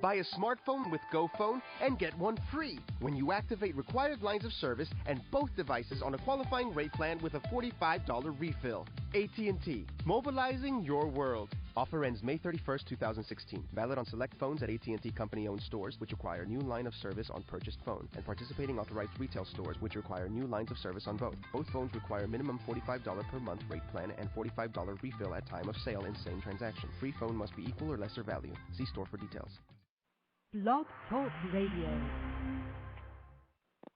Buy a smartphone with GoPhone and get one free when you activate required lines of service and both devices on a qualifying rate plan with a $45 refill. AT&T, mobilizing your world. Offer ends May 31st, 2016. Valid on select phones at AT&T company-owned stores, which require new line of service on purchased phone, and participating authorized retail stores, which require new lines of service on both. Both phones require minimum $45 per month rate plan and $45 refill at time of sale in same transaction. Free phone must be equal or lesser value. See store for details. Blog Talk Radio.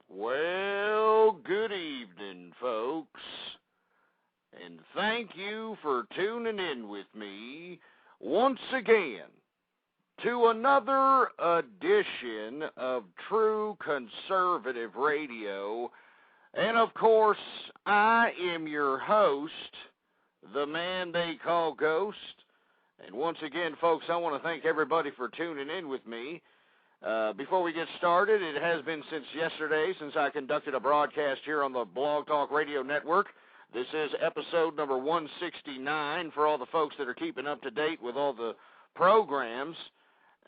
Well, good evening, folks. And thank you for tuning in with me once again to another edition of True Conservative Radio. And, of course, I am your host, the man they call Ghost. And once again, folks, I want to thank everybody for tuning in with me. Before we get started, it has been since yesterday since I conducted a broadcast here on the Blog Talk Radio Network. This is episode number 169 for all the folks that are keeping up to date with all the programs.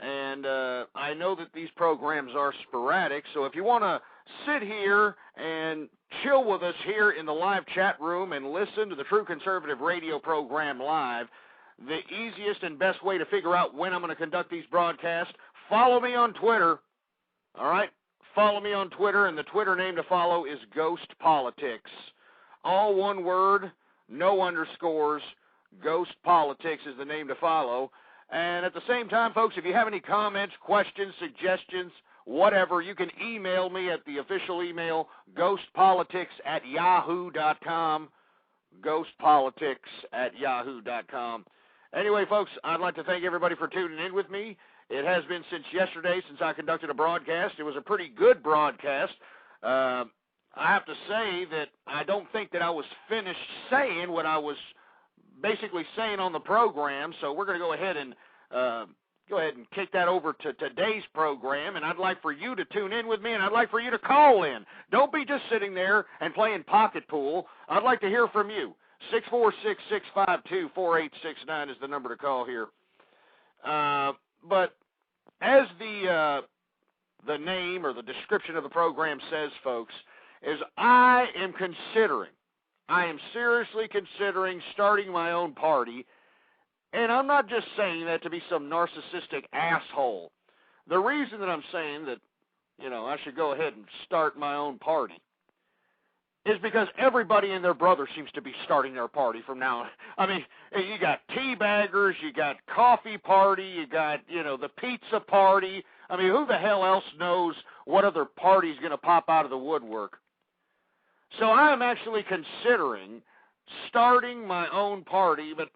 And I know that these programs are sporadic, so if you want to sit here and chill with us here in the live chat room and listen to the True Conservative Radio program live, the easiest and best way to figure out when I'm going to conduct these broadcasts, follow me on Twitter. All right? Follow me on Twitter, and the Twitter name to follow is Ghost Politics. All one word, no underscores. Ghost Politics is the name to follow. And at the same time, folks, if you have any comments, questions, suggestions, whatever, you can email me at the official email, ghostpolitics@yahoo.com, ghostpolitics@yahoo.com. Anyway, folks, I'd like to thank everybody for tuning in with me. It has been since yesterday since I conducted a broadcast. It was a pretty good broadcast. I have to say that I don't think that I was finished saying what I was basically saying on the program, so we're going to go ahead and kick that over to today's program, and I'd like for you to tune in with me, and I'd like for you to call in. Don't be just sitting there and playing pocket pool. I'd like to hear from you. 646-652-4869 is the number to call here. But as the name or the description of the program says, folks, is I am seriously considering starting my own party, and I'm not just saying that to be some narcissistic asshole. The reason that I'm saying that, I should go ahead and start my own party is because everybody and their brother seems to be starting their party from now on. I mean, you got teabaggers, you got coffee party, you got, the pizza party. I mean, who the hell else knows what other party's going to pop out of the woodwork? So I am actually considering starting my own party, but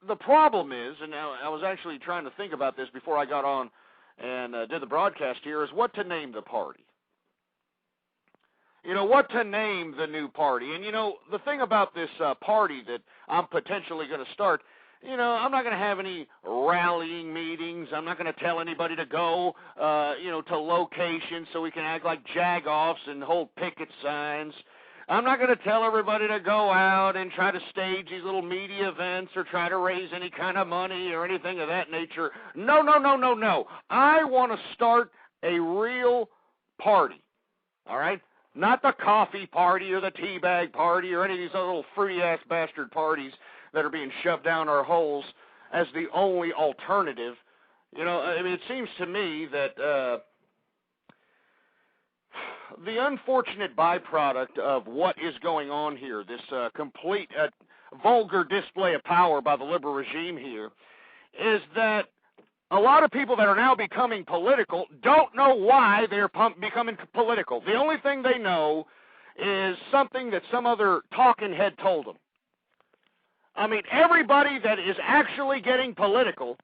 the problem is, and I was actually trying to think about this before I got on and did the broadcast here, is what to name the party. What to name the new party. And, the thing about this party that I'm potentially going to start, I'm not going to have any rallying meetings. I'm not going to tell anybody to go, to locations so we can act like jag-offs and hold picket signs. I'm not going to tell everybody to go out and try to stage these little media events or try to raise any kind of money or anything of that nature. No. I want to start a real party, all right? Not the coffee party or the teabag party or any of these other little fruity-ass bastard parties that are being shoved down our holes as the only alternative. It seems to me that the unfortunate byproduct of what is going on here, this complete vulgar display of power by the liberal regime here, is that a lot of people that are now becoming political don't know why they're becoming political. The only thing they know is something that some other talking head told them. I mean, everybody that is actually getting political,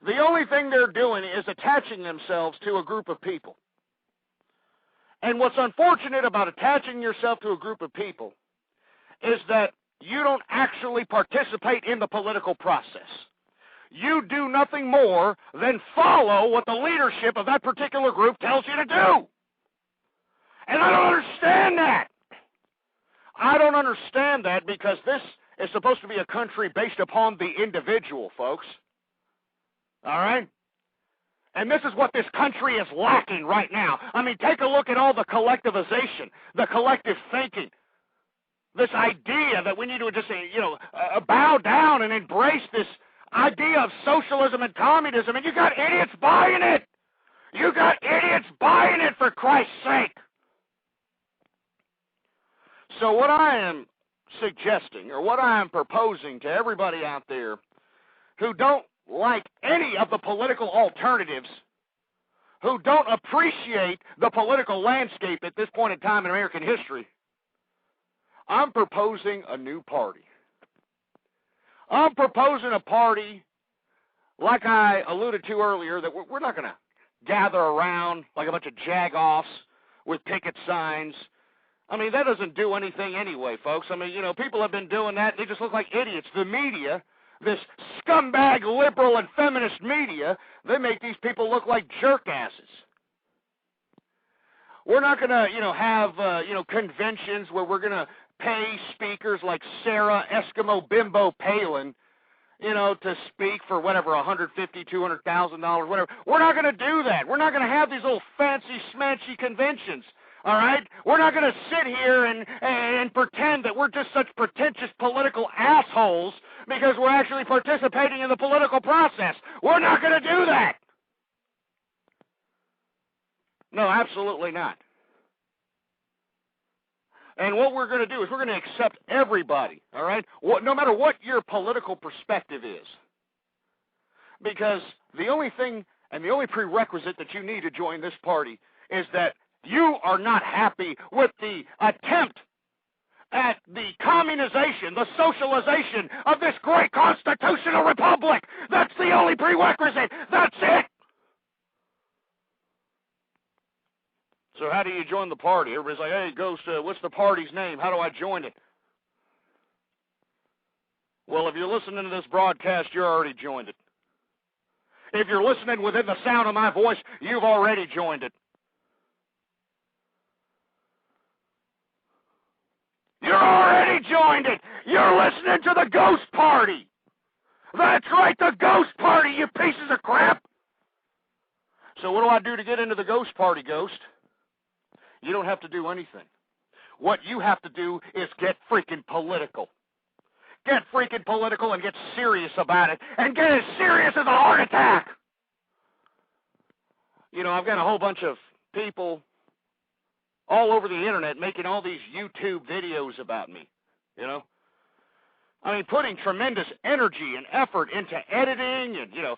the only thing they're doing is attaching themselves to a group of people. And what's unfortunate about attaching yourself to a group of people is that you don't actually participate in the political process. You do nothing more than follow what the leadership of that particular group tells you to do. And I don't understand that. I don't understand that because this is supposed to be a country based upon the individual, folks. All right? And this is what this country is lacking right now. I mean, take a look at all the collectivization, the collective thinking, this idea that we need to just, bow down and embrace this idea of socialism and communism, and you got idiots buying it. You got idiots buying it, for Christ's sake. So what I am suggesting, or what I am proposing to everybody out there who don't like any of the political alternatives, who don't appreciate the political landscape at this point in time in American history, I'm proposing a new party. I'm proposing a party, like I alluded to earlier, that we're not going to gather around like a bunch of jagoffs with picket signs. I mean, that doesn't do anything anyway, folks. I mean, people have been doing that. They just look like idiots. The media, this scumbag liberal and feminist media, they make these people look like jerkasses. We're not going to, have, conventions where we're going to pay speakers like Sarah Eskimo Bimbo Palin, to speak for whatever, $150,000, $200,000, whatever. We're not going to do that. We're not going to have these little fancy smanchy conventions. All right? We're not going to sit here and pretend that we're just such pretentious political assholes because we're actually participating in the political process. We're not going to do that. No, absolutely not. And what we're going to do is we're going to accept everybody, all right, no matter what your political perspective is. Because the only thing and the only prerequisite that you need to join this party is that you are not happy with the attempt at the communization, the socialization of this great constitutional republic. That's the only prerequisite. That's it. So how do you join the party? Everybody's like, hey, Ghost, what's the party's name? How do I join it? Well, if you're listening to this broadcast, you're already joined it. If you're listening within the sound of my voice, you've already joined it. You're already joined it. You're listening to the Ghost Party. That's right, the Ghost Party, you pieces of crap. So what do I do to get into the Ghost Party, Ghost? You don't have to do anything. What you have to do is get freaking political. Get freaking political and get serious about it. And get as serious as a heart attack. I've got a whole bunch of people all over the internet making all these YouTube videos about me, I mean, putting tremendous energy and effort into editing and,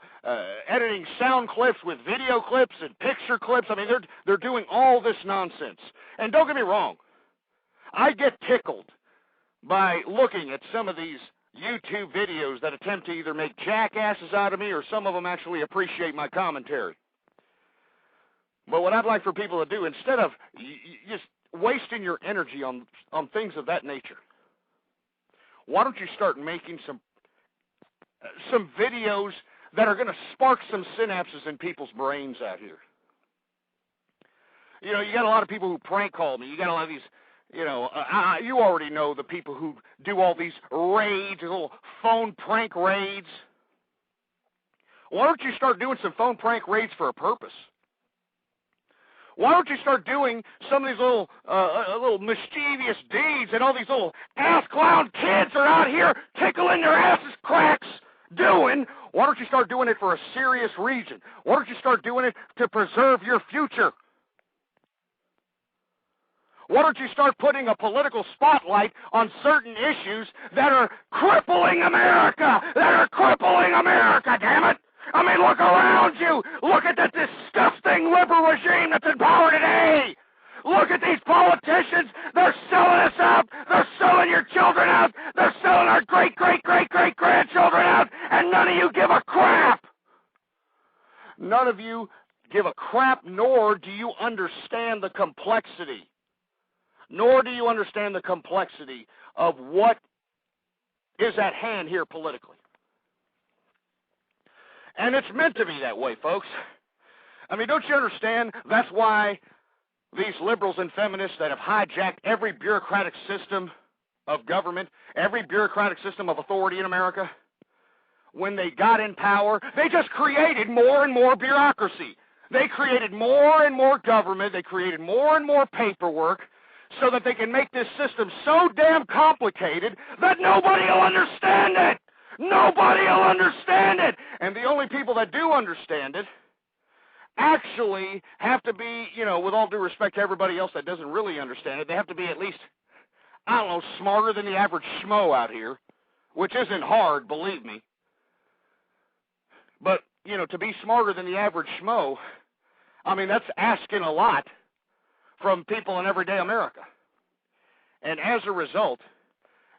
editing sound clips with video clips and picture clips. I mean, they're doing all this nonsense. And don't get me wrong, I get tickled by looking at some of these YouTube videos that attempt to either make jackasses out of me or some of them actually appreciate my commentary. But what I'd like for people to do, instead of just wasting your energy on things of that nature, why don't you start making some videos that are going to spark some synapses in people's brains out here? You got a lot of people who prank call me. You got a lot of these, you already know the people who do all these raids, little phone prank raids. Why don't you start doing some phone prank raids for a purpose? Why don't you start doing some of these little mischievous deeds that all these little ass clown kids are out here tickling their asses cracks doing? Why don't you start doing it for a serious reason? Why don't you start doing it to preserve your future? Why don't you start putting a political spotlight on certain issues that are crippling America? That are crippling America, damn it! I mean, look around you. Look at that disgusting liberal regime that's in power today. Look at these politicians. They're selling us out. They're selling your children out. They're selling our great-great-great-great-grandchildren out, and none of you give a crap. None of you give a crap, nor do you understand the complexity. Nor do you understand the complexity of what is at hand here politically. And it's meant to be that way, folks. I mean, don't you understand? That's why these liberals and feminists that have hijacked every bureaucratic system of government, every bureaucratic system of authority in America, when they got in power, they just created more and more bureaucracy. They created more and more government. They created more and more paperwork so that they can make this system so damn complicated that nobody will understand it. Nobody will understand it. And the only people that do understand it actually have to be, with all due respect to everybody else that doesn't really understand it, they have to be at least, smarter than the average schmo out here, which isn't hard, believe me. But, to be smarter than the average schmo, that's asking a lot from people in everyday America. And as a result,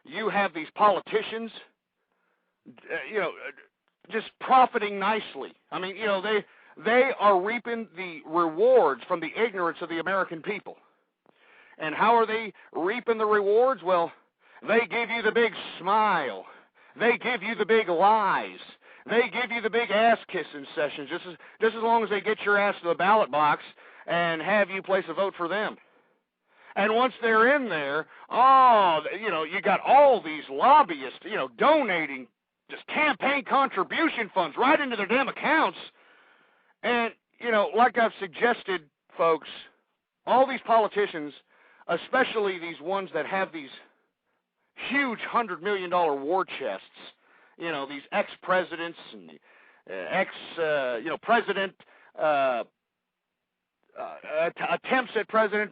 you have these politicians, just profiting nicely. They are reaping the rewards from the ignorance of the American people. And how are they reaping the rewards? Well, they give you the big smile. They give you the big lies. They give you the big ass-kissing sessions just as long as they get your ass to the ballot box and have you place a vote for them. And once they're in there, you got all these lobbyists, donating just campaign contribution funds right into their damn accounts. And, like I've suggested, folks, all these politicians, especially these ones that have these huge $100 million war chests, these ex-presidents and president attempts at president,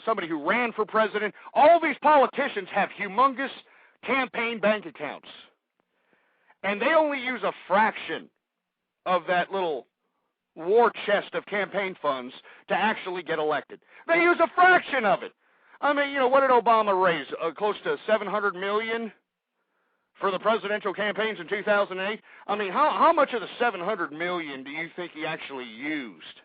somebody who ran for president, all these politicians have humongous campaign bank accounts. And they only use a fraction of that little war chest of campaign funds to actually get elected. They use a fraction of it. What did Obama raise? Close to $700 million for the presidential campaigns in 2008? How much of the $700 million do you think he actually used?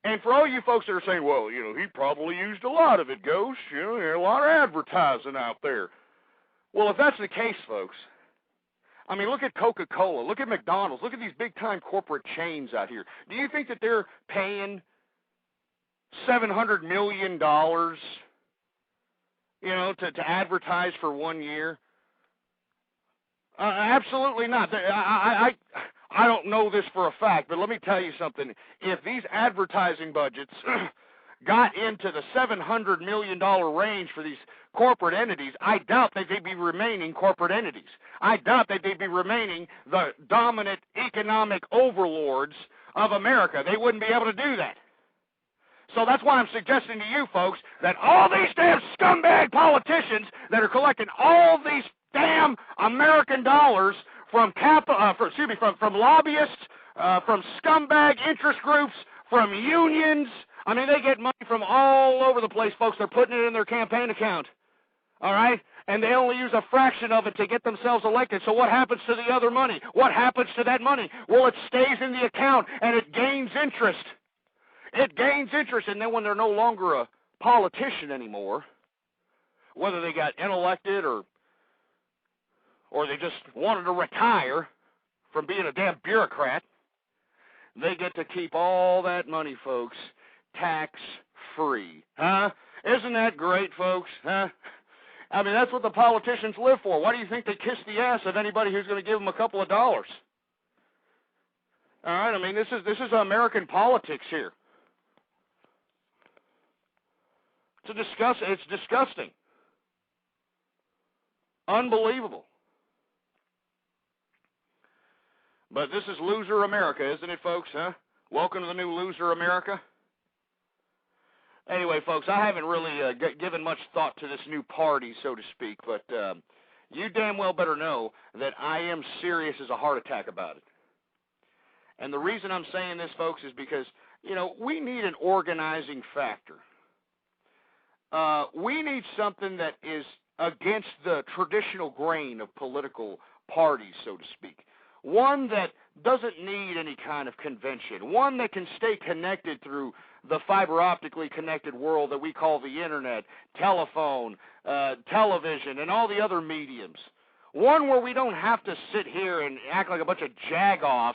And for all you folks that are saying, well, he probably used a lot of it, Ghost. There's a lot of advertising out there. Well, if that's the case, folks, look at Coca-Cola, look at McDonald's, look at these big-time corporate chains out here. Do you think that they're paying $700 million, to advertise for 1 year? Absolutely not. I don't know this for a fact, but let me tell you something. If these advertising budgets got into the $700 million range for these corporate entities, I doubt that they'd be remaining corporate entities. I doubt that they'd be remaining the dominant economic overlords of America. They wouldn't be able to do that. So that's why I'm suggesting to you folks that all these damn scumbag politicians that are collecting all these damn American dollars from lobbyists, from scumbag interest groups, from unions. They get money from all over the place, folks. They're putting it in their campaign account. All right? And they only use a fraction of it to get themselves elected. So what happens to the other money? What happens to that money? Well, it stays in the account, and it gains interest. It gains interest, and then when they're no longer a politician anymore, whether they got unelected or they just wanted to retire from being a damn bureaucrat, they get to keep all that money, folks, tax-free. Huh? Isn't that great, folks? Huh? That's what the politicians live for. Why do you think they kiss the ass of anybody who's going to give them a couple of dollars? All right, this is American politics here. It's disgusting. Unbelievable. But this is loser America, isn't it, folks, huh? Welcome to the new loser America. Anyway, folks, I haven't really given much thought to this new party, so to speak, but you damn well better know that I am serious as a heart attack about it. And the reason I'm saying this, folks, is because, we need an organizing factor. We need something that is against the traditional grain of political parties, so to speak. One that doesn't need any kind of convention. One that can stay connected through the fiber optically connected world that we call the internet, telephone, television, and all the other mediums. One where we don't have to sit here and act like a bunch of jagoffs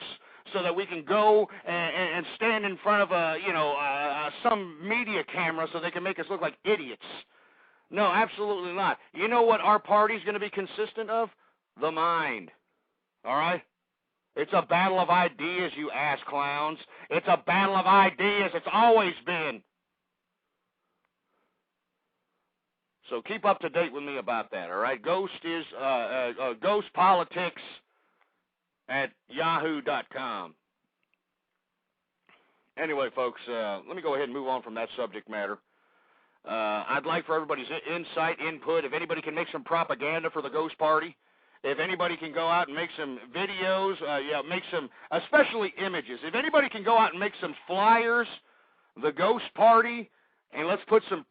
so that we can go and stand in front of some media camera so they can make us look like idiots. No, absolutely not. You know what our party's going to be consistent of? The mind. All right? It's a battle of ideas, you ass clowns. It's a battle of ideas. It's always been. So keep up to date with me about that, all right? Ghost is ghostpolitics@yahoo.com. Anyway, folks, let me go ahead and move on from that subject matter. I'd like for everybody's insight, input. If anybody can make some propaganda for the Ghost Party, if anybody can go out and make some videos, make some, especially images. If anybody can go out and make some flyers, the Ghost Party, and let's put some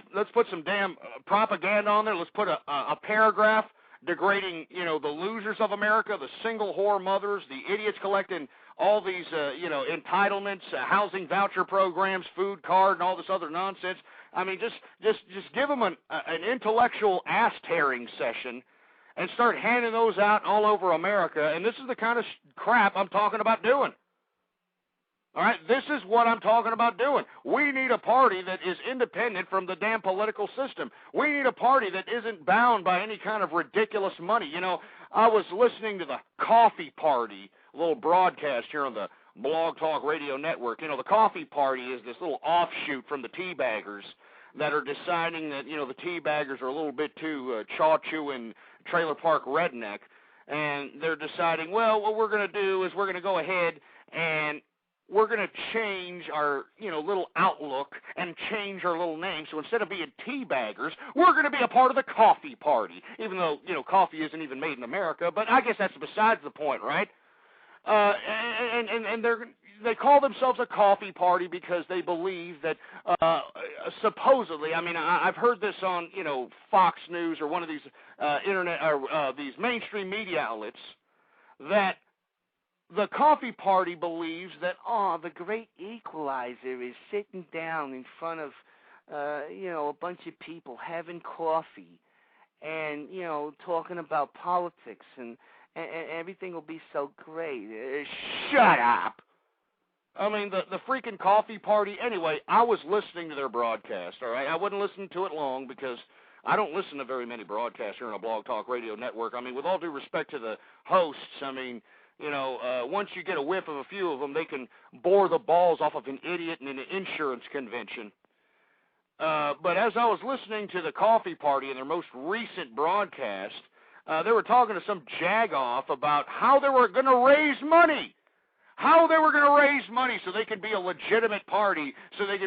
damn propaganda on there. Let's put a paragraph degrading, the losers of America, the single whore mothers, the idiots collecting all these, entitlements, housing voucher programs, food card, and all this other nonsense. I mean, just give them an intellectual ass-tearing session and start handing those out all over America. And this is the kind of crap I'm talking about doing. All right, this is what I'm talking about doing. We need a party that is independent from the damn political system. We need a party that isn't bound by any kind of ridiculous money. I was listening to the Coffee Party, a little broadcast here on the Blog Talk Radio Network. The Coffee Party is this little offshoot from the Teabaggers that are deciding that, the Teabaggers are a little bit too chaw-chewing trailer park redneck. And they're deciding, well, what we're going to do is we're going to go ahead and we're going to change our, little outlook and change our little name. So instead of being Teabaggers, we're going to be a part of the Coffee Party, even though, coffee isn't even made in America. But I guess that's besides the point, right? And they call themselves a Coffee Party because they believe that supposedly, I've heard this on, Fox News or one of these internet or these mainstream media outlets, that the Coffee Party believes that, the great equalizer is sitting down in front of, a bunch of people having coffee and, talking about politics and everything will be so great. Shut up! The freaking Coffee Party. Anyway, I was listening to their broadcast, all right? I wouldn't listen to it long because I don't listen to very many broadcasts here on a Blog Talk Radio Network. With all due respect to the hosts, once you get a whiff of a few of them, they can bore the balls off of an idiot in an insurance convention. But as I was listening to the Coffee Party in their most recent broadcast, they were talking to some jagoff about how they were going to raise money. How they were going to raise money so they could be a legitimate party, like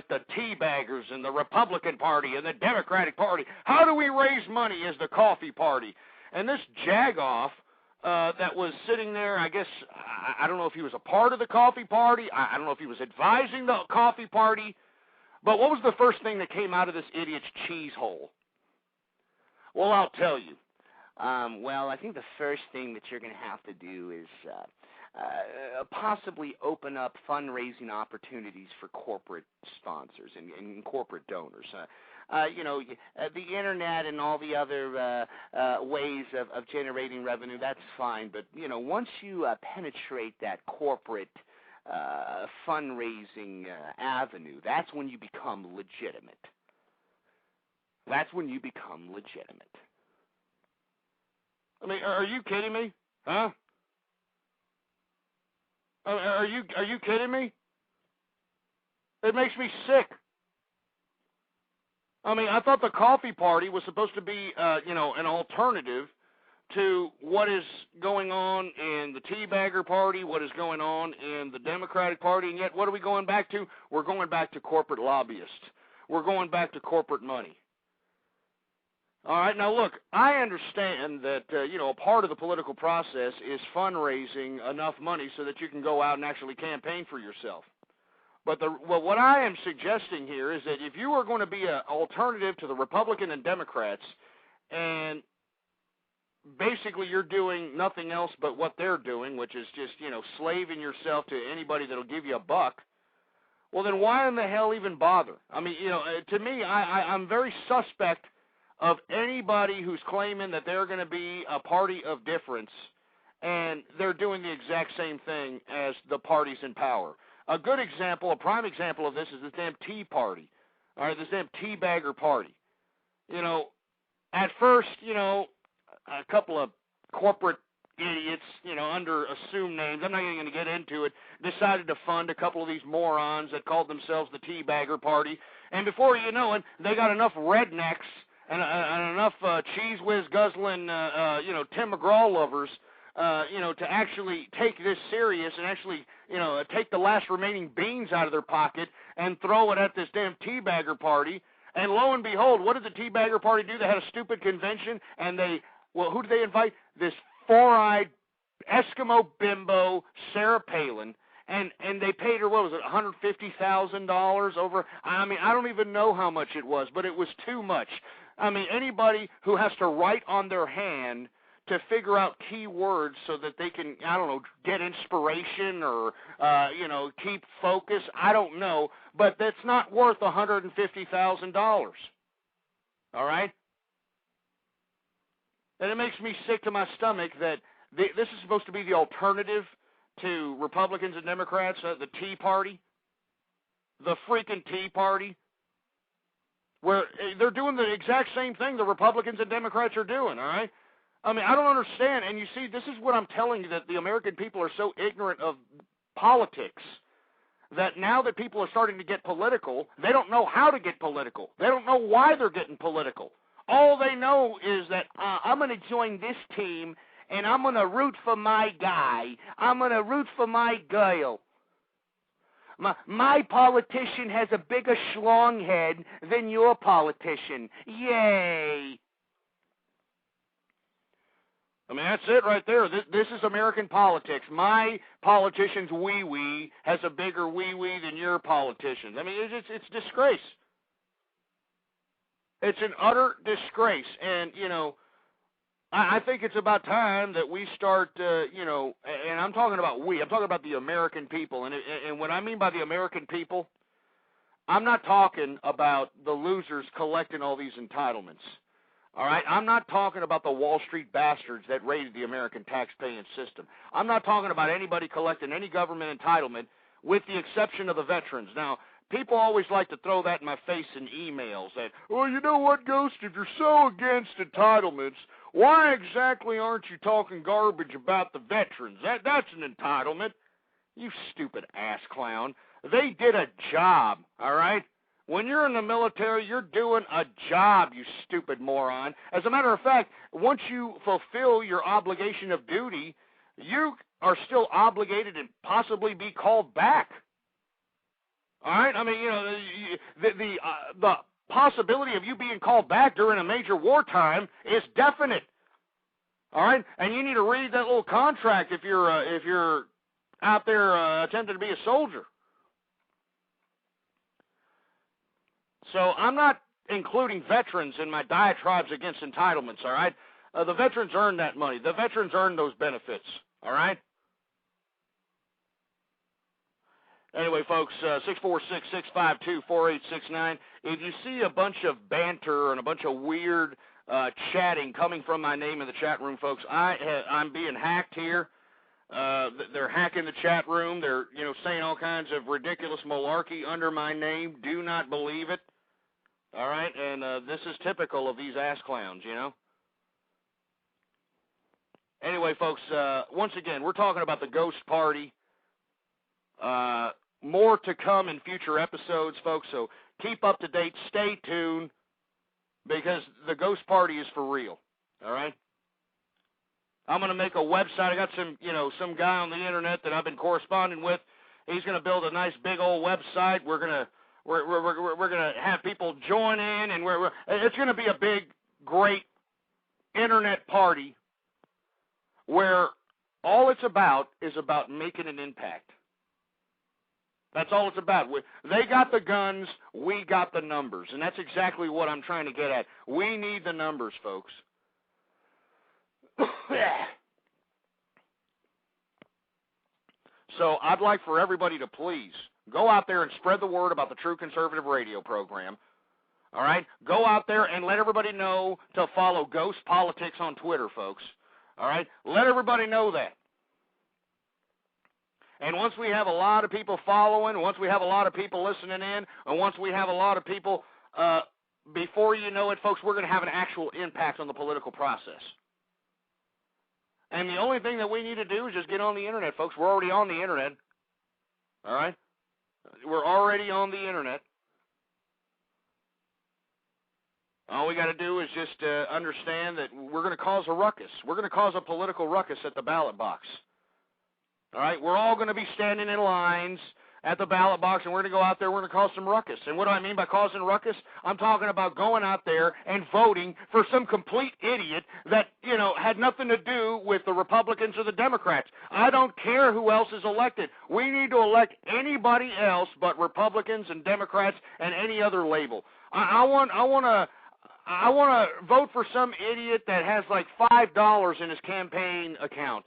the Teabaggers and the Republican Party and the Democratic Party. How do we raise money as the Coffee Party? And this jagoff that was sitting there, I guess, I don't know if he was a part of the Coffee Party. I don't know if he was advising the Coffee Party. But what was the first thing that came out of this idiot's cheese hole? Well, I'll tell you. I think the first thing that you're going to have to do is possibly open up fundraising opportunities for corporate sponsors and corporate donors. The internet and all the other ways of generating revenue, that's fine. But, once you penetrate that corporate fundraising avenue, that's when you become legitimate. Are you kidding me? Huh? Are you kidding me? It makes me sick. I thought the Coffee Party was supposed to be, an alternative to what is going on in the Teabagger Party, what is going on in the Democratic Party, and yet what are we going back to? We're going back to corporate lobbyists. We're going back to corporate money. All right, now look, I understand that, a part of the political process is fundraising enough money so that you can go out and actually campaign for yourself. But what I am suggesting here is that if you are going to be an alternative to the Republican and Democrats, and basically you're doing nothing else but what they're doing, which is just, slaving yourself to anybody that'll give you a buck, well, then why in the hell even bother? To me, I'm very suspect of anybody who's claiming that they're going to be a party of difference, and they're doing the exact same thing as the parties in power. A good example, a prime example of this is this damn Tea Party, all right, this damn Teabagger Party. At first, a couple of corporate, idiots, under assumed names, I'm not even going to get into it, decided to fund a couple of these morons that called themselves the Teabagger Party. And before you know it, they got enough rednecks and enough cheese whiz guzzling, Tim McGraw lovers, to actually take this serious and actually, take the last remaining beans out of their pocket and throw it at this damn Teabagger Party. And lo and behold, what did the Teabagger Party do? They had a stupid convention, and who did they invite? This four-eyed Eskimo bimbo, Sarah Palin, and they paid her, what was it, $150,000 over? I mean, I don't even know how much it was, but it was too much. I mean, anybody who has to write on their hand to figure out key words so that they can, I don't know, get inspiration or, keep focus, I don't know, but that's not worth $150,000. All right? And it makes me sick to my stomach that this is supposed to be the alternative to Republicans and Democrats, the Tea Party, the freaking Tea Party, where they're doing the exact same thing the Republicans and Democrats are doing, all right? I mean, I don't understand. And you see, this is what I'm telling you, that the American people are so ignorant of politics that now that people are starting to get political, they don't know how to get political. They don't know why they're getting political. All they know is that I'm going to join this team, and I'm going to root for my guy. I'm going to root for my girl. My politician has a bigger schlong head than your politician. Yay! I mean, that's it right there. This is American politics. My politician's wee-wee has a bigger wee-wee than your politician's. I mean, it's disgrace. It's an utter disgrace. And, I think it's about time that we start, and I'm talking about we. I'm talking about the American people. And what I mean by the American people, I'm not talking about the losers collecting all these entitlements. All right? I'm not talking about the Wall Street bastards that raided the American tax-paying system. I'm not talking about anybody collecting any government entitlement with the exception of the veterans. Now, people always like to throw that in my face in emails that, well, you know what, Ghost, if you're so against entitlements, why exactly aren't you talking garbage about the veterans? That's an entitlement. You stupid ass clown. They did a job, all right? When you're in the military, you're doing a job, you stupid moron. As a matter of fact, once you fulfill your obligation of duty, you are still obligated to possibly be called back. All right? I mean, the possibility of you being called back during a major wartime is definite. All right? And you need to read that little contract if you're out there attempting to be a soldier. So I'm not including veterans in my diatribes against entitlements, all right? The veterans earn that money. The veterans earn those benefits, all right? Anyway, folks, 646-652-4869. If you see a bunch of banter and a bunch of weird chatting coming from my name in the chat room, folks, I'm being hacked here. They're hacking the chat room. They're, saying all kinds of ridiculous malarkey under my name. Do not believe it. All right, and this is typical of these ass clowns, Anyway, folks, once again, we're talking about the Ghost Party. More to come in future episodes, folks, so keep up to date. Stay tuned, because the Ghost Party is for real, all right? I'm going to make a website. I got some guy on the internet that I've been corresponding with. He's going to build a nice big old website. We're going to have people join in, and it's going to be a big, great internet party where all it's about is about making an impact. That's all it's about. They got the guns, we got the numbers, and that's exactly what I'm trying to get at. We need the numbers, folks. So I'd like for everybody to please go out there and spread the word about the True Conservative Radio program. All right? Go out there and let everybody know to follow Ghost Politics on Twitter, folks. All right? Let everybody know that. And once we have a lot of people following, once we have a lot of people listening in, and once we have a lot of people, before you know it, folks, we're going to have an actual impact on the political process. And the only thing that we need to do is just get on the Internet, folks. We're already on the Internet. All right? We're already on the Internet. All we got to do is just understand that we're going to cause a ruckus. We're going to cause a political ruckus at the ballot box. All right? We're all going to be standing in lines at the ballot box, and we're going to go out there, we're going to cause some ruckus. And what do I mean by causing ruckus? I'm talking about going out there and voting for some complete idiot that, had nothing to do with the Republicans or the Democrats. I don't care who else is elected. We need to elect anybody else but Republicans and Democrats and any other label. I want to vote for some idiot that has like $5 in his campaign account.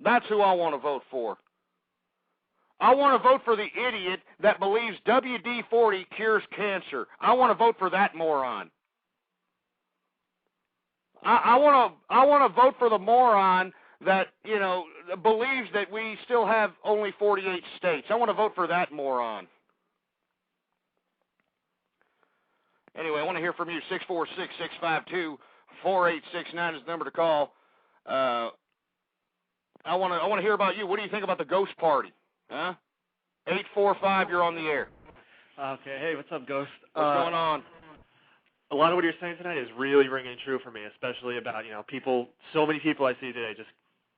That's who I want to vote for. I want to vote for the idiot that believes WD-40 cures cancer. I want to vote for that moron. I want to vote for the moron that, believes that we still have only 48 states. I want to vote for that moron. Anyway, I want to hear from you. 646-652-4869 is the number to call. I want to hear about you. What do you think about the Ghost Party? Huh? 845, you're on the air. Okay, hey, what's up, Ghost? What's going on? A lot of what you're saying tonight is really ringing true for me, especially about, people, so many people I see today just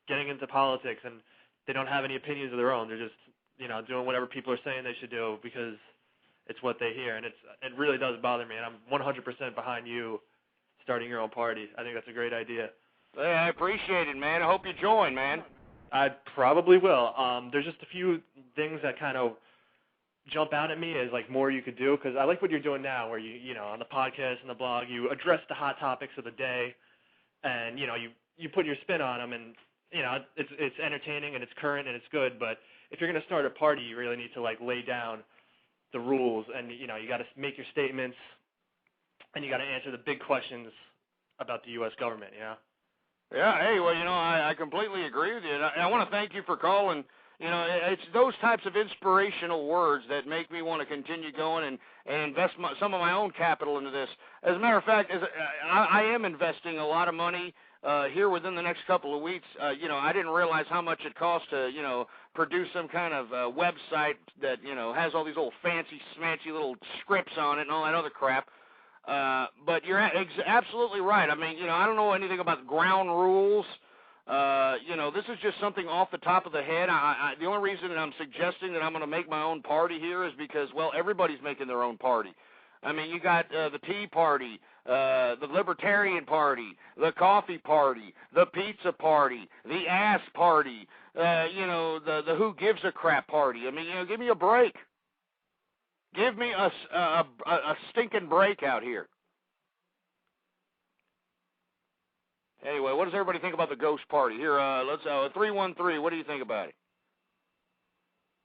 getting into politics and they don't have any opinions of their own. They're just, doing whatever people are saying they should do because it's what they hear. And it really does bother me, and I'm 100% behind you starting your own party. I think that's a great idea. Hey, I appreciate it, man. I hope you join, man. I probably will. There's just a few things that kind of jump out at me as like more you could do, because I like what you're doing now, where you on the podcast and the blog you address the hot topics of the day, and you put your spin on them, and it's entertaining and it's current and it's good. But if you're going to start a party, you really need to like lay down the rules, and you got to make your statements, and you got to answer the big questions about the U.S. government. Yeah, hey, well, I completely agree with you, and I want to thank you for calling. It's those types of inspirational words that make me want to continue going and invest some of my own capital into this. As a matter of fact, I am investing a lot of money here within the next couple of weeks. I didn't realize how much it cost to, produce some kind of website that, has all these little fancy, smancy little scripts on it and all that other crap. But you're absolutely right. I mean, I don't know anything about ground rules. This is just something off the top of the head. The only reason that I'm suggesting that I'm going to make my own party here is because, well, everybody's making their own party. I mean, you got the Tea Party, the Libertarian Party, the Coffee Party, the Pizza Party, the Ass Party, the Who Gives a Crap Party. I mean, give me a break. Give me a stinking break out here. Anyway, what does everybody think about the Ghost Party? Here, let's 313. What do you think about it?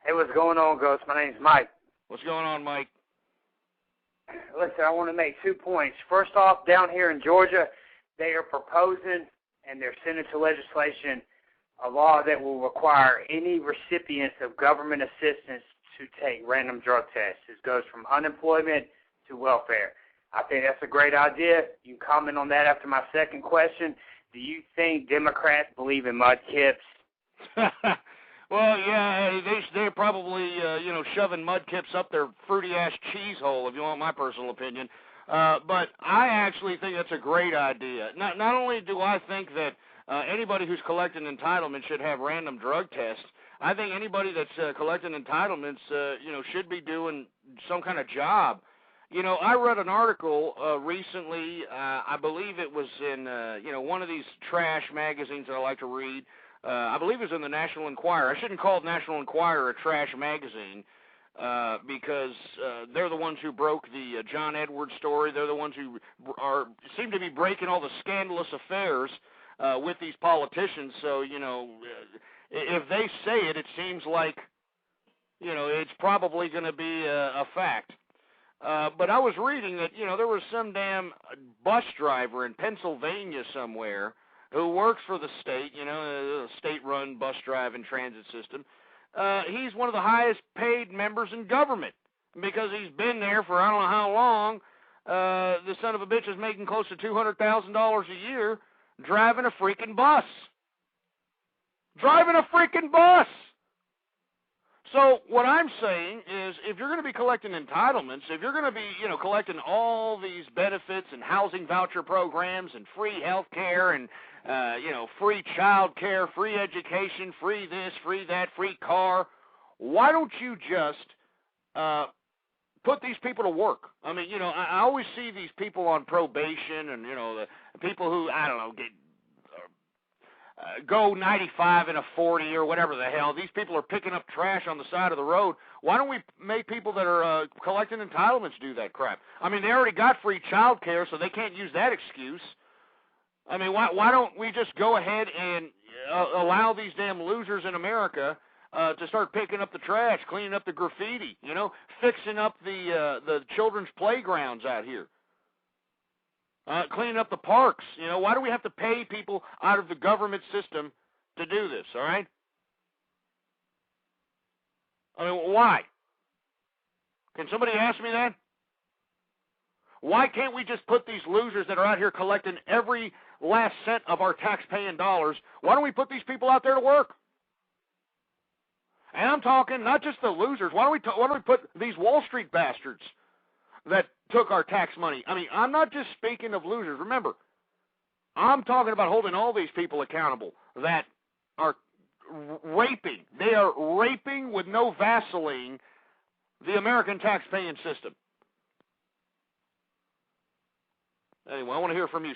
Hey, what's going on, Ghost? My name's Mike. What's going on, Mike? Listen, I want to make 2 points. First off, down here in Georgia, they are proposing, and they're sending to legislation, a law that will require any recipients of government assistance to take random drug tests. This goes from unemployment to welfare. I think that's a great idea. You can comment on that after my second question. Do you think Democrats believe in mudkips? Well, yeah, they're probably, shoving mudkips up their fruity-ass cheese hole, if you want my personal opinion. But I actually think that's a great idea. Not only do I think that anybody who's collecting entitlements should have random drug tests, I think anybody that's collecting entitlements, should be doing some kind of job. I read an article recently, I believe it was in, one of these trash magazines that I like to read. I believe it was in the National Enquirer. I shouldn't call the National Enquirer a trash magazine because they're the ones who broke the John Edwards story. They're the ones who seem to be breaking all the scandalous affairs with these politicians. So, if they say it, it seems like, it's probably going to be a fact. But I was reading that, there was some damn bus driver in Pennsylvania somewhere who works for the state, a state-run bus drive and transit system. He's one of the highest paid members in government because he's been there for I don't know how long. The son of a bitch is making close to $200,000 a year driving a freaking bus. Driving a freaking bus! So what I'm saying is, if you're going to be collecting entitlements, if you're going to be, collecting all these benefits and housing voucher programs and free health care and, free child care, free education, free this, free that, free car, why don't you just put these people to work? I mean, I always see these people on probation and, the people who, I don't know, go 95 in a 40 or whatever the hell. These people are picking up trash on the side of the road. Why don't we make people that are collecting entitlements do that crap? I mean, they already got free child care, so they can't use that excuse. I mean, why don't we just go ahead and allow these damn losers in America to start picking up the trash, cleaning up the graffiti, fixing up the children's playgrounds out here? Cleaning up the parks. Why do we have to pay people out of the government system to do this, all right? I mean, why? Can somebody ask me that? Why can't we just put these losers that are out here collecting every last cent of our tax-paying dollars, why don't we put these people out there to work? And I'm talking not just the losers. Why don't we put these Wall Street bastards that took our tax money? I mean, I'm not just speaking of losers. Remember, I'm talking about holding all these people accountable that are raping. They are raping with no Vaseline the American tax-paying system. Anyway, I want to hear from you.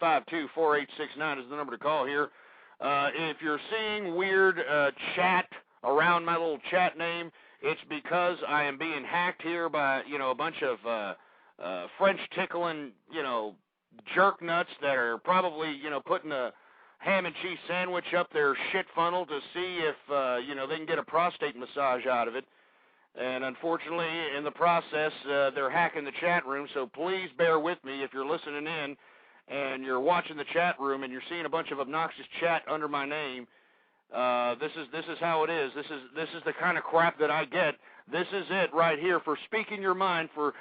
646-652-4869 is the number to call here. If you're seeing weird chat around my little chat name, it's because I am being hacked here by, a bunch of French-tickling, jerk nuts that are probably, putting a ham and cheese sandwich up their shit funnel to see if, they can get a prostate massage out of it. And unfortunately, in the process, they're hacking the chat room, so please bear with me if you're listening in and you're watching the chat room and you're seeing a bunch of obnoxious chat under my name. This is how it is. This is the kind of crap that I get. This is it right here for speaking your mind, for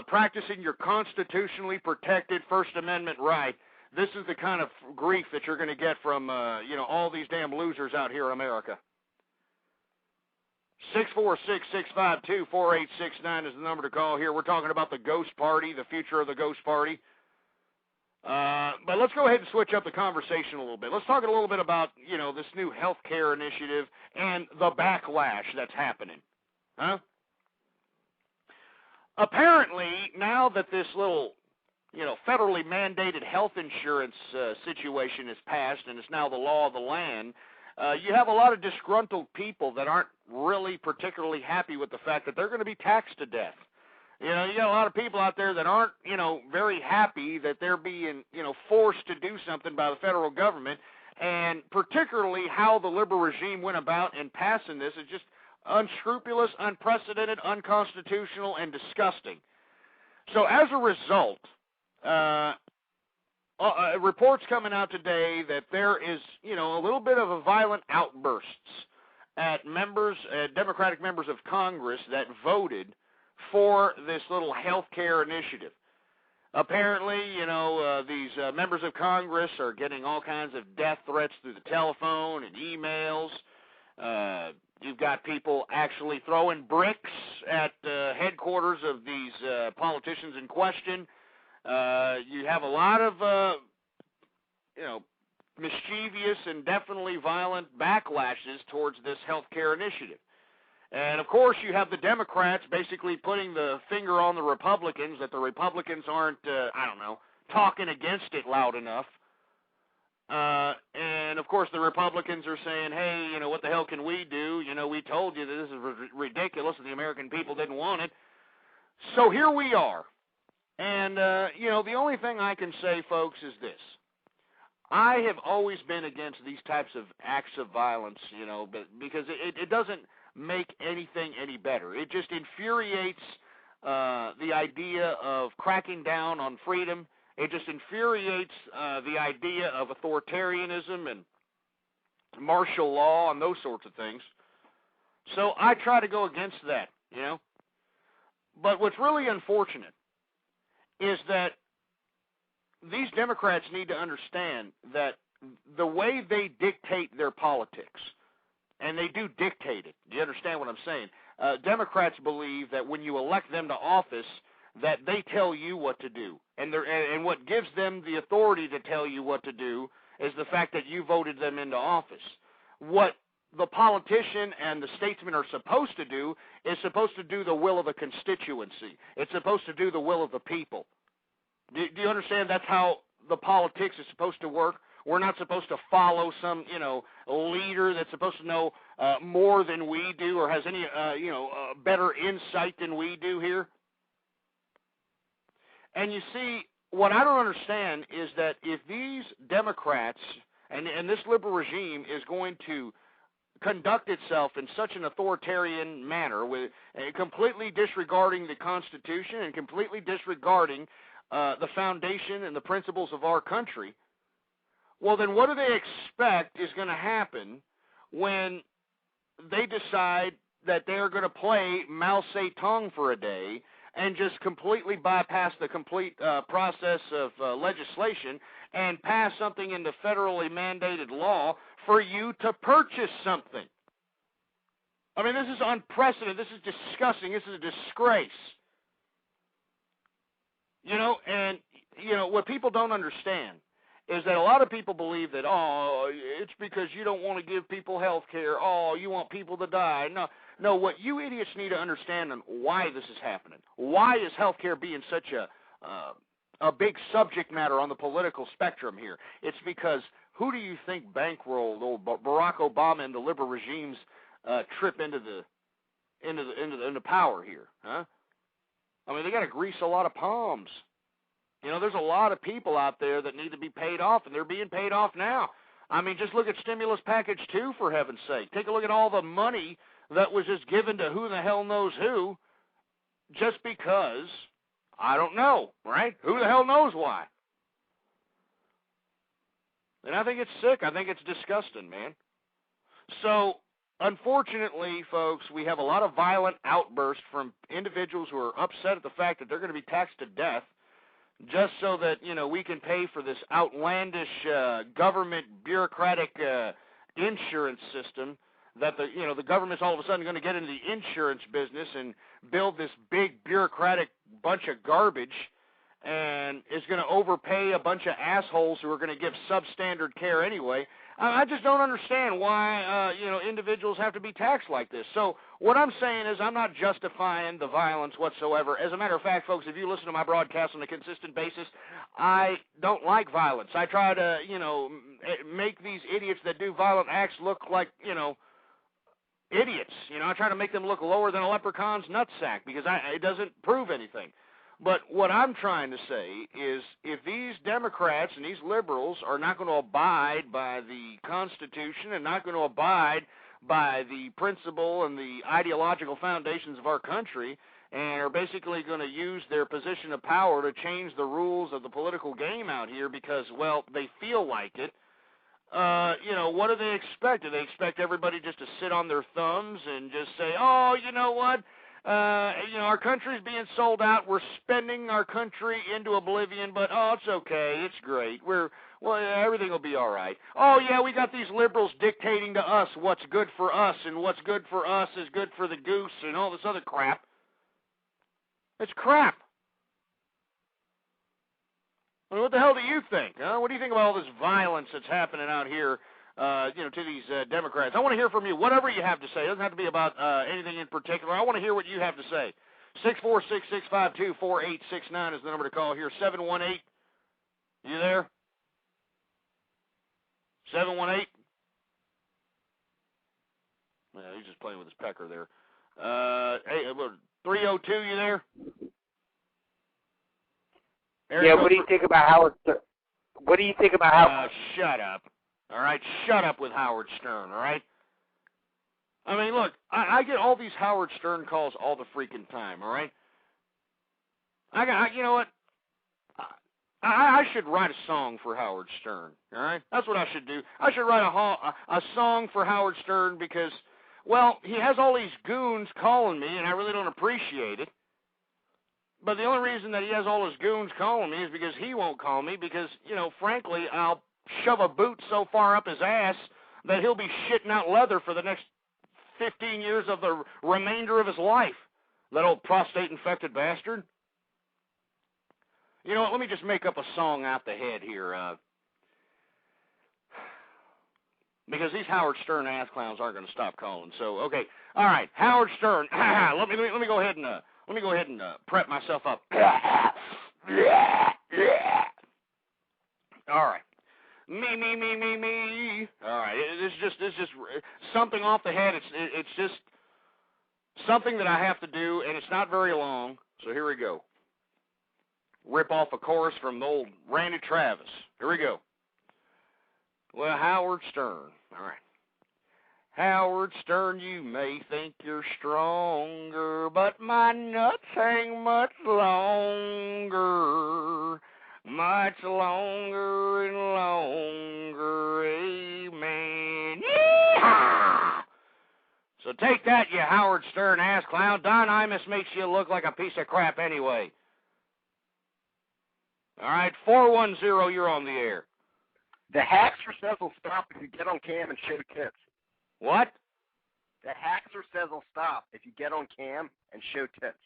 practicing your constitutionally protected First Amendment right. This is the kind of grief that you're going to get from all these damn losers out here in America. 646-652-4869 is the number to call here. We're talking about the Ghost Party, the future of the Ghost Party. But let's go ahead and switch up the conversation a little bit. Let's talk a little bit about, this new health care initiative and the backlash that's happening. Huh? Apparently, now that this little, federally mandated health insurance situation is passed and it's now the law of the land, you have a lot of disgruntled people that aren't really particularly happy with the fact that they're going to be taxed to death. You got a lot of people out there that aren't, very happy that they're being, forced to do something by the federal government, and particularly how the liberal regime went about in passing this is just unscrupulous, unprecedented, unconstitutional, and disgusting. So as a result, reports coming out today that there is, a little bit of a violent outbursts at Democratic members of Congress that voted for this little health care initiative. Apparently, these members of Congress are getting all kinds of death threats through the telephone and emails. You've got people actually throwing bricks at headquarters of these politicians in question. You have a lot of, mischievous and definitely violent backlashes towards this health care initiative. And, of course, you have the Democrats basically putting the finger on the Republicans, that the Republicans aren't, talking against it loud enough. And, of course, the Republicans are saying, hey, what the hell can we do? We told you that this is ridiculous and the American people didn't want it. So here we are. And, the only thing I can say, folks, is this. I have always been against these types of acts of violence, because it doesn't make anything any better. It just infuriates the idea of cracking down on freedom. It just infuriates the idea of authoritarianism and martial law and those sorts of things. So I try to go against that, But what's really unfortunate is that these Democrats need to understand that the way they dictate their politics, and they do dictate it. Do you understand what I'm saying? Democrats believe that when you elect them to office, that they tell you what to do. And what gives them the authority to tell you what to do is the fact that you voted them into office. What the politician and the statesman are supposed to do is supposed to do the will of the constituency. It's supposed to do the will of the people. Do you understand? That's how the politics is supposed to work. We're not supposed to follow some, leader that's supposed to know more than we do or has any, better insight than we do here. And you see, what I don't understand is that if these Democrats and this liberal regime is going to conduct itself in such an authoritarian manner, with completely disregarding the Constitution and completely disregarding the foundation and the principles of our country, well, then what do they expect is going to happen when they decide that they're going to play Mao Zedong for a day and just completely bypass the complete process of legislation and pass something into federally mandated law for you to purchase something? I mean, this is unprecedented. This is disgusting. This is a disgrace. And what people don't understand is that a lot of people believe that, it's because you don't want to give people health care. You want people to die. No, what you idiots need to understand and why this is happening. Why is health care being such a big subject matter on the political spectrum here? It's because who do you think bankrolled old Barack Obama and the liberal regime's trip into power here, huh? I mean, they got to grease a lot of palms. There's a lot of people out there that need to be paid off, and they're being paid off now. I mean, just look at stimulus package 2, for heaven's sake. Take a look at all the money that was just given to who the hell knows who, just because, I don't know, right? Who the hell knows why? And I think it's sick. I think it's disgusting, man. So, unfortunately, folks, we have a lot of violent outbursts from individuals who are upset at the fact that they're going to be taxed to death just so that, we can pay for this outlandish government bureaucratic insurance system that the government's all of a sudden going to get into the insurance business and build this big bureaucratic bunch of garbage and is going to overpay a bunch of assholes who are going to give substandard care anyway. I just don't understand why, individuals have to be taxed like this. So what I'm saying is I'm not justifying the violence whatsoever. As a matter of fact, folks, if you listen to my broadcast on a consistent basis, I don't like violence. I try to, make these idiots that do violent acts look like, idiots. I try to make them look lower than a leprechaun's nutsack because it doesn't prove anything. But what I'm trying to say is if these Democrats and these liberals are not going to abide by the Constitution and not going to abide by the principle and the ideological foundations of our country and are basically going to use their position of power to change the rules of the political game out here because, well, they feel like it, what do they expect? Do they expect everybody just to sit on their thumbs and just say, you know what? Our country's being sold out. We're spending our country into oblivion, but, it's okay. It's great. Everything will be all right. We got these liberals dictating to us what's good for us, and what's good for us is good for the goose and all this other crap. It's crap. I mean, what the hell do you think? Huh? What do you think about all this violence that's happening out here, to these Democrats? I want to hear from you, whatever you have to say. It doesn't have to be about anything in particular. I want to hear what you have to say. 646-652-4869 is the number to call here. 718, you there? 718? Yeah, he's just playing with his pecker there. Hey, 302, you there? What do you think about Howard Stern? What do you think about Howard? Shut up. All right? Shut up with Howard Stern, all right? I mean, look, I get all these Howard Stern calls all the freaking time, all right? You know what? I should write a song for Howard Stern, all right? That's what I should do. I should write a song for Howard Stern because, well, he has all these goons calling me, and I really don't appreciate it. But the only reason that he has all his goons calling me is because he won't call me because, frankly, I'll shove a boot so far up his ass that he'll be shitting out leather for the next 15 years of the remainder of his life. That old prostate-infected bastard. You know what, let me just make up a song out the head here. Because these Howard Stern ass clowns aren't going to stop calling. So, okay. All right, Howard Stern. let me go ahead and prep myself up. All right. Me. All right. It's just something off the head. It's just something that I have to do, and it's not very long. So here we go. Rip off a chorus from the old Randy Travis. Here we go. Well, Howard Stern. All right. Howard Stern, you may think you're stronger, but my nuts hang much longer. Much longer and longer, amen. Yee-haw! So take that, you Howard Stern ass clown. Don Imus makes you look like a piece of crap anyway. All right, 410, you're on the air. The Haxer says will stop if you get on cam and show tits. What? The Haxer says will stop if you get on cam and show tits.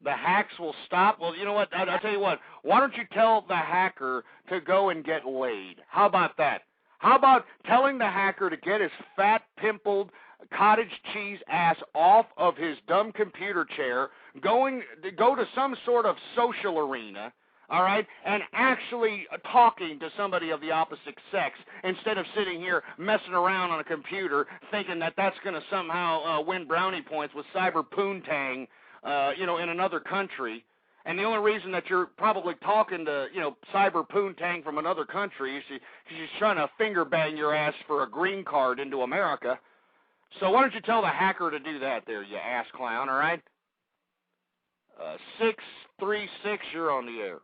The hacks will stop? Well, you know what? I'll tell you what. Why don't you tell the hacker to go and get laid? How about that? How about telling the hacker to get his fat, pimpled, cottage cheese ass off of his dumb computer chair, go to some sort of social arena, all right, and actually talking to somebody of the opposite sex instead of sitting here messing around on a computer thinking that that's going to somehow win brownie points with cyber poontang, in another country. And the only reason that you're probably talking to, cyber poontang from another country is because she's trying to finger bang your ass for a green card into America. So why don't you tell the hacker to do that there, you ass clown, all right? 636, you're on the air.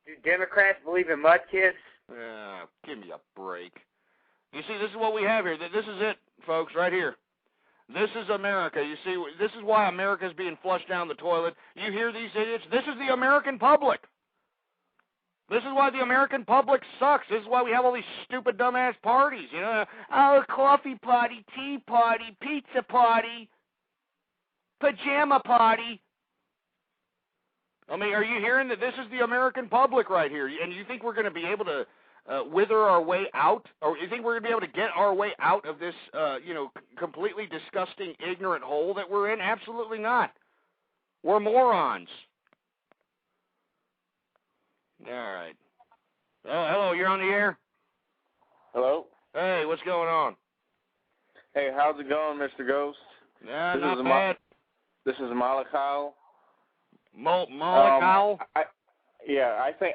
Do Democrats believe in mudkips? Give me a break. You see, this is what we have here. This is it, folks, right here. This is America. You see, this is why America is being flushed down the toilet. You hear these idiots? This is the American public. This is why the American public sucks. This is why we have all these stupid, dumbass parties. Coffee party, tea party, pizza party, pajama party. I mean, are you hearing that this is the American public right here? And you think we're going to be able to wither our way out? Or you think we're going to be able to get our way out of this, completely disgusting, ignorant hole that we're in? Absolutely not. We're morons. All right. Oh, hello, you're on the air? Hello? Hey, what's going on? Hey, how's it going, Mr. Ghost? Yeah, not bad. This is lolcow. lolcow? I think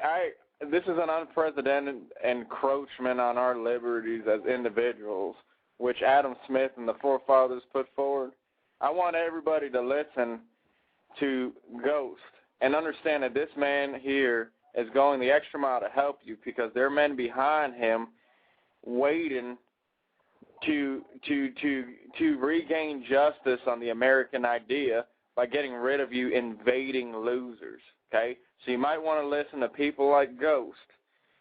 this is an unprecedented encroachment on our liberties as individuals, which Adam Smith and the forefathers put forward. I want everybody to listen to Ghost and understand that this man here is going the extra mile to help you because there are men behind him waiting to regain justice on the American idea by getting rid of you invading losers, okay? So you might want to listen to people like Ghost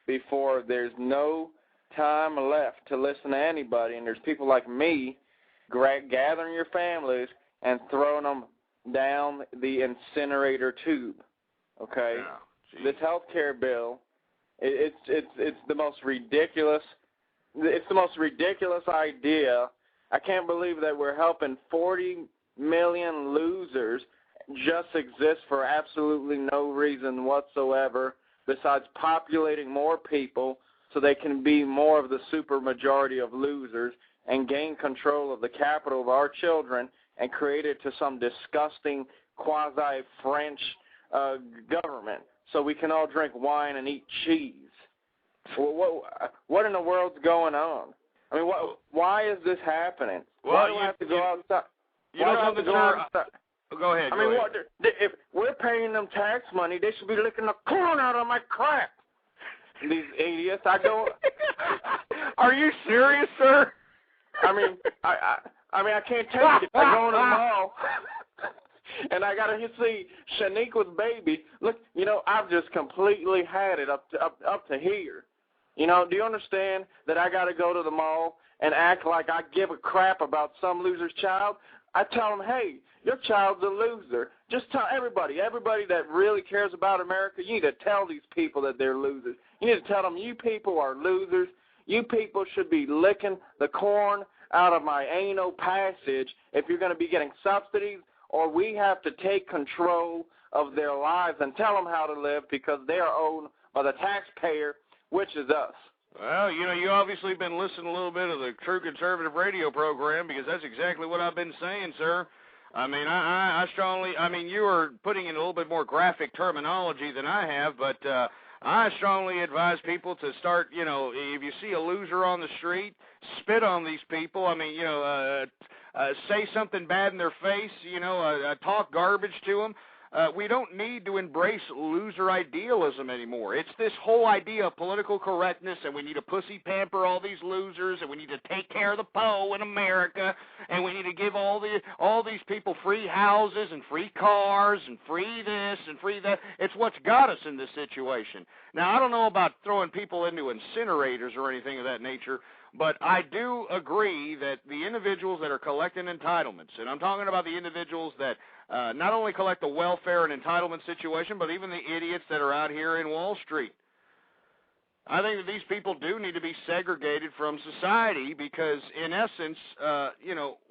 before there's no time left to listen to anybody, and there's people like me gathering your families and throwing them down the incinerator tube, okay? Yeah. This health care bill, it's the most ridiculous. It's the most ridiculous idea. I can't believe that we're helping 40 million losers just exist for absolutely no reason whatsoever besides populating more people so they can be more of the super majority of losers and gain control of the capital of our children and create it to some disgusting quasi-French government so we can all drink wine and eat cheese. What in the world's going on? I mean, why is this happening? Why do I have to go outside? Why do I have to go outside? Go ahead. I mean, if we're paying them tax money, they should be licking the corn out of my crap. These idiots. I don't. Are you serious, sir? I mean, I can't take it. I go in the mall. And I got to see Shaniqua's baby. Look, I've just completely had it up to here. Do you understand that I got to go to the mall and act like I give a crap about some loser's child? I tell them, hey, your child's a loser. Just tell everybody that really cares about America, you need to tell these people that they're losers. You need to tell them, you people are losers. You people should be licking the corn out of my anal passage if you're going to be getting subsidies, or we have to take control of their lives and tell them how to live because they are owned by the taxpayer, which is us. Well, you obviously been listening a little bit of the True Conservative radio program, because that's exactly what I've been saying, sir. I mean, I strongly, you are putting in a little bit more graphic terminology than I have, but I strongly advise people to start, if you see a loser on the street, spit on these people. Say something bad in their face, talk garbage to them. We don't need to embrace loser idealism anymore. It's this whole idea of political correctness, and we need to pussy pamper all these losers, and we need to take care of the po in America, and we need to give all these people free houses and free cars and free this and free that. It's what's got us in this situation. Now, I don't know about throwing people into incinerators or anything of that nature, but I do agree that the individuals that are collecting entitlements, and I'm talking about the individuals that not only collect the welfare and entitlement situation, but even the idiots that are out here in Wall Street. I think that these people do need to be segregated from society because, in essence,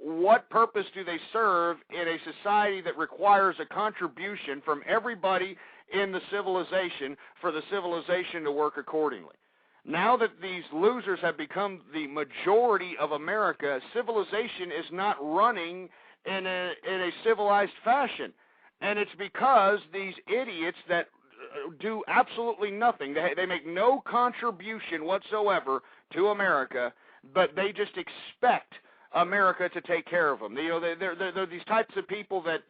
what purpose do they serve in a society that requires a contribution from everybody in the civilization for the civilization to work accordingly? Now that these losers have become the majority of America, civilization is not running in a civilized fashion. And it's because these idiots that do absolutely nothing, they make no contribution whatsoever to America, but they just expect America to take care of them. They're these types of people that,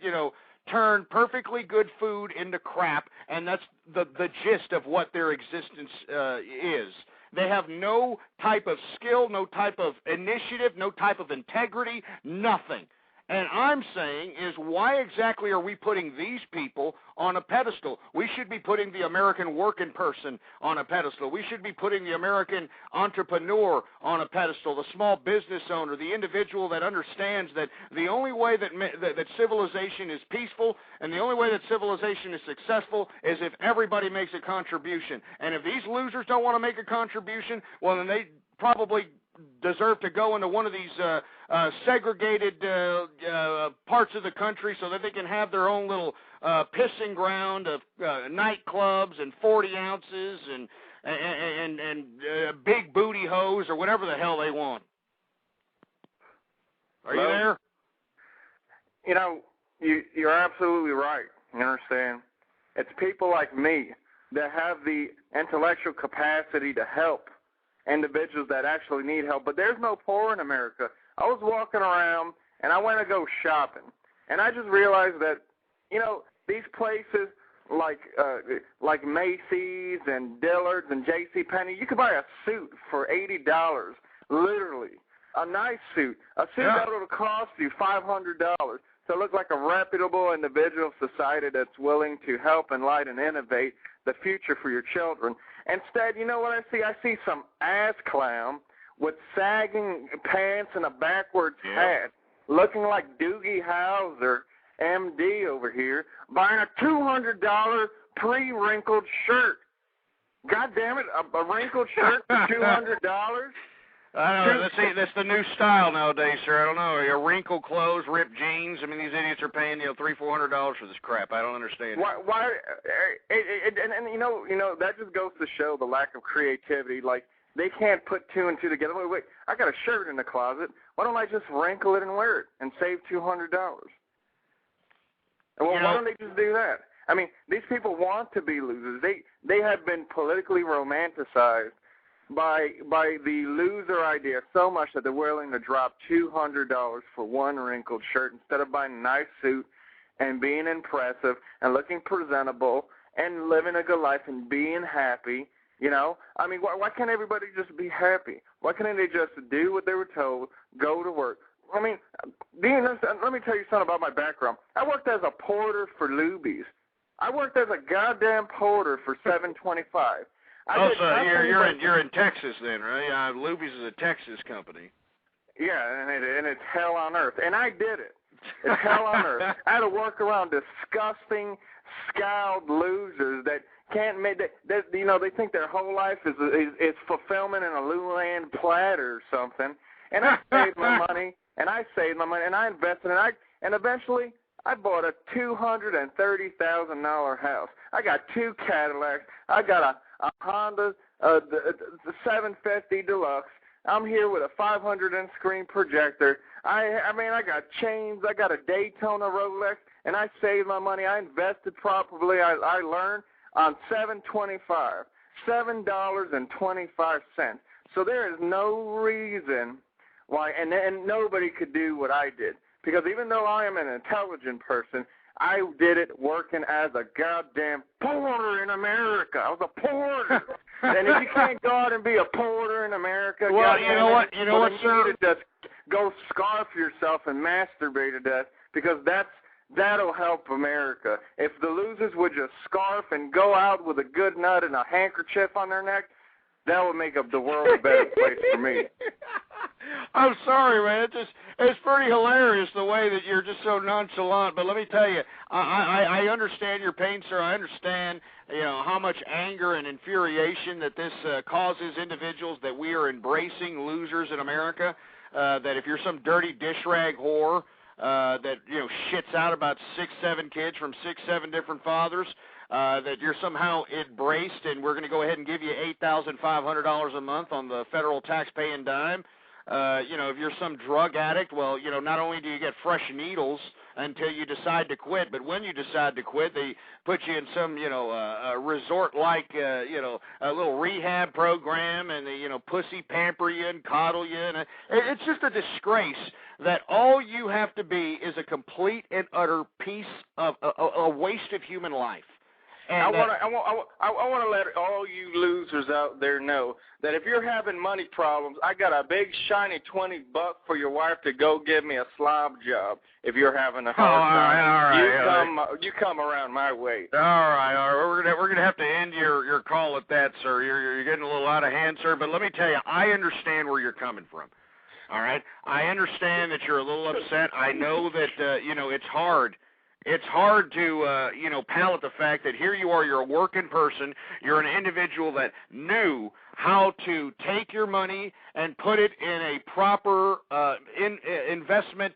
turn perfectly good food into crap, and that's the gist of what their existence is. They have no type of skill, no type of initiative, no type of integrity, nothing. And I'm saying is, why exactly are we putting these people on a pedestal? We should be putting the American working person on a pedestal. We should be putting the American entrepreneur on a pedestal, the small business owner, the individual that understands that the only way that civilization is peaceful and the only way that civilization is successful is if everybody makes a contribution. And if these losers don't want to make a contribution, well, then they probably deserve to go into one of these segregated parts of the country so that they can have their own little pissing ground of nightclubs and 40 ounces and big booty hose or whatever the hell they want. Are you there? You're absolutely right. You understand? It's people like me that have the intellectual capacity to help individuals that actually need help. But there's no poor in America. I was walking around, and I went to go shopping, and I just realized that, these places like Macy's and Dillard's and JCPenney, you could buy a suit for $80, literally, a nice suit, a suit that will cost you $500 to look like a reputable individual of society that's willing to help, enlighten, and innovate the future for your children. Instead, you know what I see? I see some ass clown with sagging pants and a backwards hat, looking like Doogie Howser, MD over here, buying a $200 pre-wrinkled shirt. God damn it, a wrinkled shirt for $200? I know. That's the new style nowadays, sir. I don't know. Your wrinkled clothes, ripped jeans. I mean, these idiots are paying $300-400 for this crap. I don't understand. Why? And that just goes to show the lack of creativity. Like, they can't put two and two together. Wait, I got a shirt in the closet. Why don't I just wrinkle it and wear it and save $200? Well, why don't they just do that? I mean, these people want to be losers. They have been politically romanticized by the loser idea so much that they're willing to drop $200 for one wrinkled shirt instead of buying a nice suit and being impressive and looking presentable and living a good life and being happy. I mean, why can't everybody just be happy? Why can't they just do what they were told, go to work, I mean, Dean, let me tell you something about my background. I worked as a porter for Luby's. I worked as a goddamn porter for $7.25. You're in Texas then, right? Luby's is a Texas company. Yeah, and it's hell on earth, and I did it. It's hell on earth. I had to work around disgusting, scowled losers that can't make that. They think their whole life is fulfillment in a Luland platter or something. And I saved my money, and I invested, and eventually I bought a $230,000 house. I got 2 Cadillacs. I got a Honda, the 750 Deluxe. I'm here with a 500-inch screen projector. I got chains. I got a Daytona Rolex, and I saved my money. I invested properly. I learned on $7.25, $7.25. So there is no reason why, and nobody could do what I did. Because even though I am an intelligent person, I did it working as a goddamn porter in America. I was a porter. And if you can't go out and be a porter in America, well, you know what, sir? You need to just go scarf yourself and masturbate to death, because that'll help America. If the losers would just scarf and go out with a good nut and a handkerchief on their neck, that would make the world a better place for me. I'm sorry, man. It's pretty hilarious the way that you're just so nonchalant. But let me tell you, I understand your pain, sir. I understand, how much anger and infuriation that this causes individuals that we are embracing losers in America. That if you're some dirty dish rag whore that shits out about 6-7 kids from 6-7 different fathers, that you're somehow embraced, and we're going to go ahead and give you $8,500 a month on the federal tax-paying dime. If you're some drug addict, well, not only do you get fresh needles until you decide to quit, but when you decide to quit, they put you in some, resort-like, a little rehab program, and they, pussy pamper you and coddle you. And it's just a disgrace that all you have to be is a complete and utter piece of a waste of human life. And I want to let all you losers out there know that if you're having money problems, I got a big shiny $20 for your wife to go give me a slob job. If you're having a hard time, you come around my way. All right. We're gonna have to end your call at that, sir. You're getting a little out of hand, sir. But let me tell you, I understand where you're coming from. All right, I understand that you're a little upset. I know that it's hard. It's hard to, palate the fact that here you are, you're a working person, you're an individual that knew how to take your money and put it in a proper investment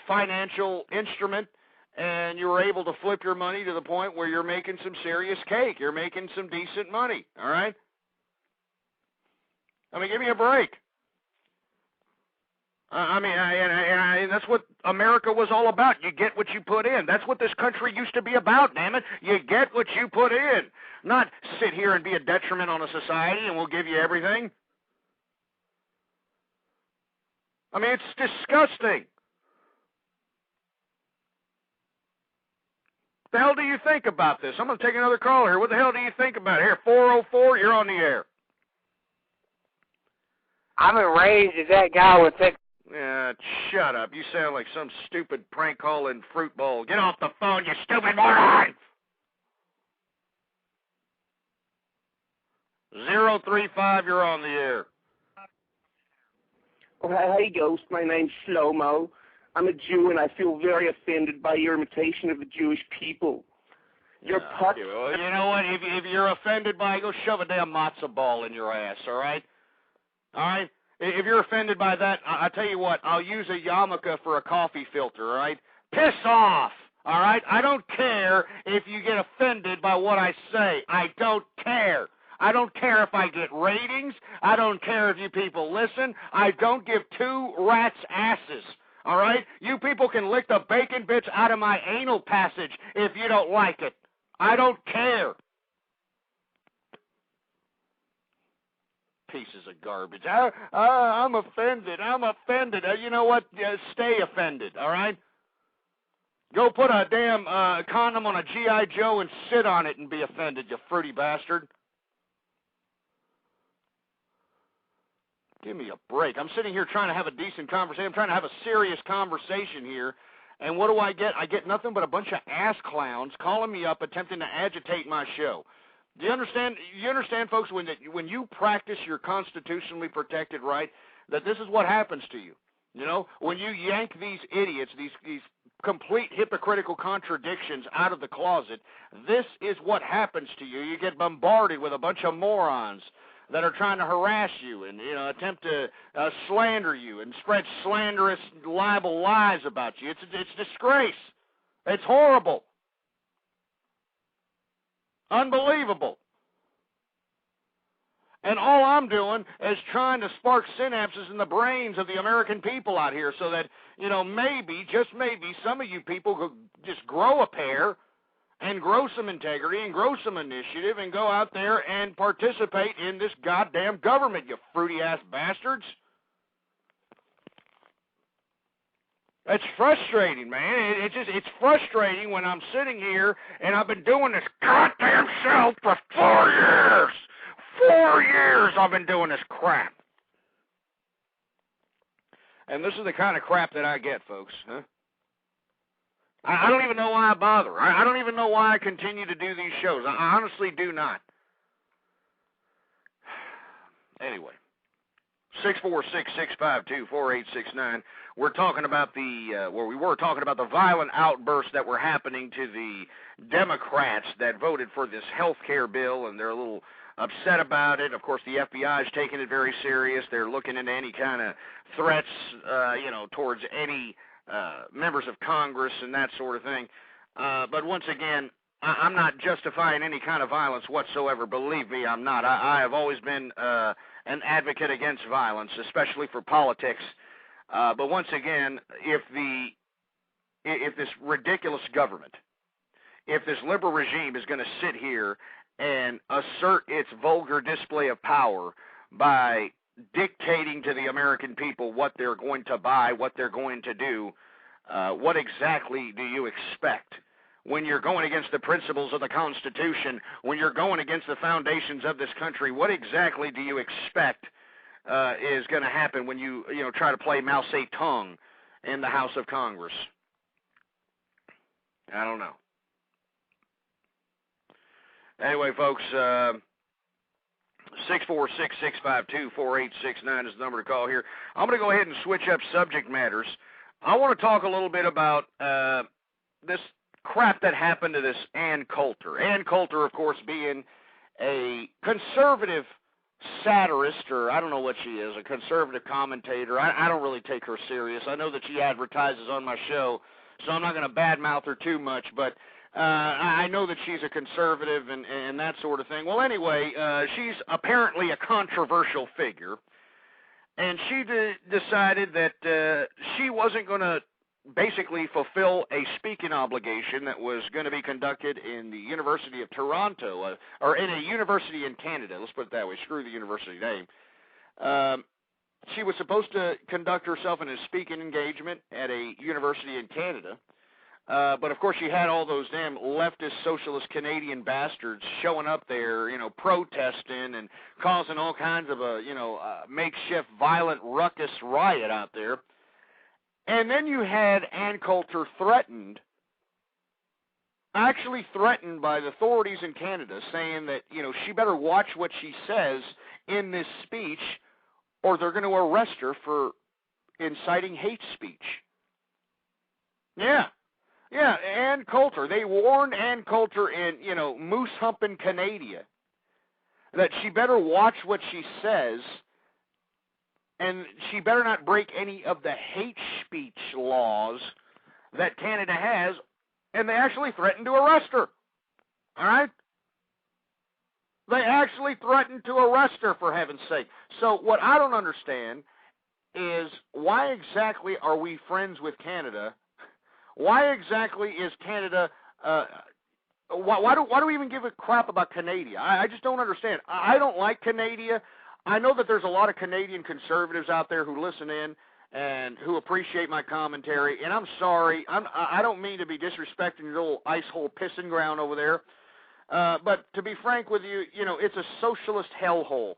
financial instrument, and you were able to flip your money to the point where you're making some serious cake. You're making some decent money, all right? I mean, give me a break. That's what America was all about. You get what you put in. That's what this country used to be about, damn it. You get what you put in. Not sit here and be a detriment on a society and we'll give you everything. I mean, it's disgusting. What the hell do you think about this? I'm going to take another call here. What the hell do you think about it? Here, 404, you're on the air. I'm enraged as that guy would take. Yeah, shut up. You sound like some stupid prank calling fruit bowl. Get off the phone, you stupid moron! 035, you're on the air. Oh, hey, Ghost. My name's Slow-Mo. I'm a Jew, and I feel very offended by your imitation of the Jewish people. Your putz... Well, you know what? If you're offended by it, go shove a damn matzo ball in your ass, all right? All right? If you're offended by that, I'll tell you what, I'll use a yarmulke for a coffee filter, all right? Piss off, all right? I don't care if you get offended by what I say. I don't care. I don't care if I get ratings. I don't care if you people listen. I don't give two rats' asses, all right? You people can lick the bacon bits out of my anal passage if you don't like it. I don't care. Pieces of garbage. I'm offended. I'm offended. You know what? Stay offended, all right? Go put a damn condom on a G.I. Joe and sit on it and be offended, you fruity bastard. Give me a break. I'm sitting here trying to have a decent conversation. I'm trying to have a serious conversation here. And what do I get? I get nothing but a bunch of ass clowns calling me up, attempting to agitate my show. Do you understand? You understand, folks, when you practice your constitutionally protected right, that this is what happens to you. You know, when you yank these idiots, these complete hypocritical contradictions out of the closet, this is what happens to you. You get bombarded with a bunch of morons that are trying to harass you and, you know, attempt to slander you and spread slanderous, libel lies about you. It's disgrace. It's horrible. Unbelievable. And all I'm doing is trying to spark synapses in the brains of the American people out here so that, you know, maybe, just maybe, some of you people could just grow a pair and grow some integrity and grow some initiative and go out there and participate in this goddamn government, you fruity-ass bastards. It's frustrating, man. It's frustrating when I'm sitting here and I've been doing this goddamn show for 4 years. 4 years I've been doing this crap. And this is the kind of crap that I get, folks. Huh? I don't even know why I bother. I don't even know why I continue to do these shows. I honestly do not. Anyway, 646-652-4869. We're talking about we were talking about the violent outbursts that were happening to the Democrats that voted for this health care bill, and they're a little upset about it. Of course, the FBI is taking it very serious. They're looking into any kind of threats, towards any members of Congress and that sort of thing. But once again, I'm not justifying any kind of violence whatsoever. Believe me, I'm not. I have always been an advocate against violence, especially for politics. But once again, if this ridiculous government, if this liberal regime is going to sit here and assert its vulgar display of power by dictating to the American people what they're going to buy, what they're going to do, what exactly do you expect? When you're going against the principles of the Constitution, when you're going against the foundations of this country, what exactly do you expect is going to happen when you try to play Mao Zedong in the House of Congress? I don't know. Anyway, folks, 646-652-4869 is the number to call here. I'm going to go ahead and switch up subject matters. I want to talk a little bit about this crap that happened to this Ann Coulter. Ann Coulter, of course, being a conservative satirist, or I don't know what she is, a conservative commentator. I don't really take her serious. I know that she advertises on my show, so I'm not going to badmouth her too much, but I know that she's a conservative and that sort of thing. Well, anyway, she's apparently a controversial figure, and she decided that she wasn't going to basically fulfill a speaking obligation that was going to be conducted in the University of Toronto, or in a university in Canada. Let's put it that way. Screw the university name. She was supposed to conduct herself in a speaking engagement at a university in Canada. But, of course, she had all those damn leftist socialist Canadian bastards showing up there, protesting and causing all kinds of a makeshift violent ruckus riot out there. And then you had Ann Coulter actually threatened by the authorities in Canada, saying that, she better watch what she says in this speech or they're going to arrest her for inciting hate speech. Yeah, Ann Coulter. They warned Ann Coulter in, moose humping Canada that she better watch what she says, and she better not break any of the hate speech laws that Canada has, and they actually threatened to arrest her. All right? They actually threatened to arrest her, for heaven's sake. So what I don't understand is why exactly are we friends with Canada? Why exactly is Canada, why do we even give a crap about Canada? I just don't understand. I don't like Canada. I know that there's a lot of Canadian conservatives out there who listen in and who appreciate my commentary, and I'm sorry. I don't mean to be disrespecting your little ice hole pissing ground over there, but to be frank with you, it's a socialist hellhole.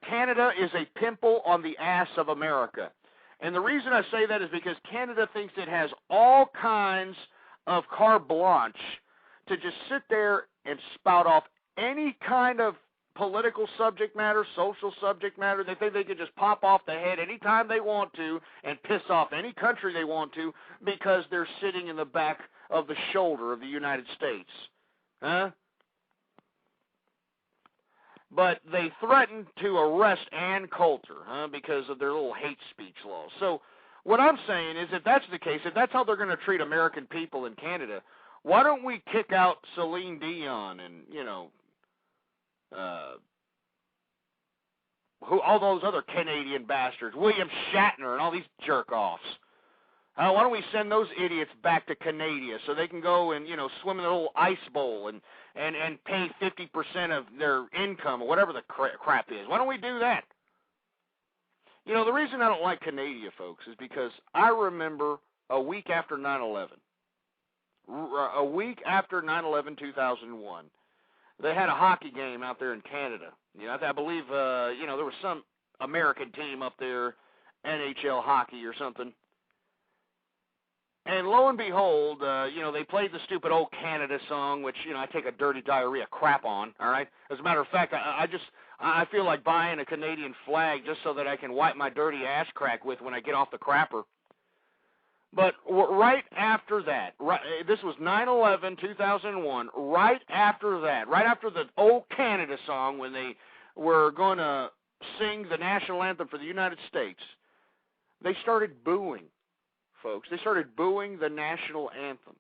Canada is a pimple on the ass of America. And the reason I say that is because Canada thinks it has all kinds of carte blanche to just sit there and spout off any kind of political subject matter, social subject matter. They think they can just pop off the head anytime they want to and piss off any country they want to because they're sitting in the back of the shoulder of the United States. Huh? But they threatened to arrest Ann Coulter because of their little hate speech laws. So what I'm saying is, if that's the case, if that's how they're going to treat American people in Canada, why don't we kick out Celine Dion and, all those other Canadian bastards, William Shatner and all these jerk-offs? Why don't we send those idiots back to Canada so they can go and, swim in a little ice bowl and pay 50% of their income or whatever the crap is? Why don't we do that? The reason I don't like Canada, folks, is because I remember a week after 9/11, a week after 9/11, 2001, they had a hockey game out there in Canada. I believe, there was some American team up there, NHL hockey or something. And lo and behold, they played the stupid old Canada song, which, I take a dirty diarrhea crap on, all right? As a matter of fact, I feel like buying a Canadian flag just so that I can wipe my dirty ass crack with when I get off the crapper. But right after that, this was 9/11, 2001, right after that, right after the old Canada song when they were going to sing the national anthem for the United States, they started booing. Folks, they started booing the national anthem.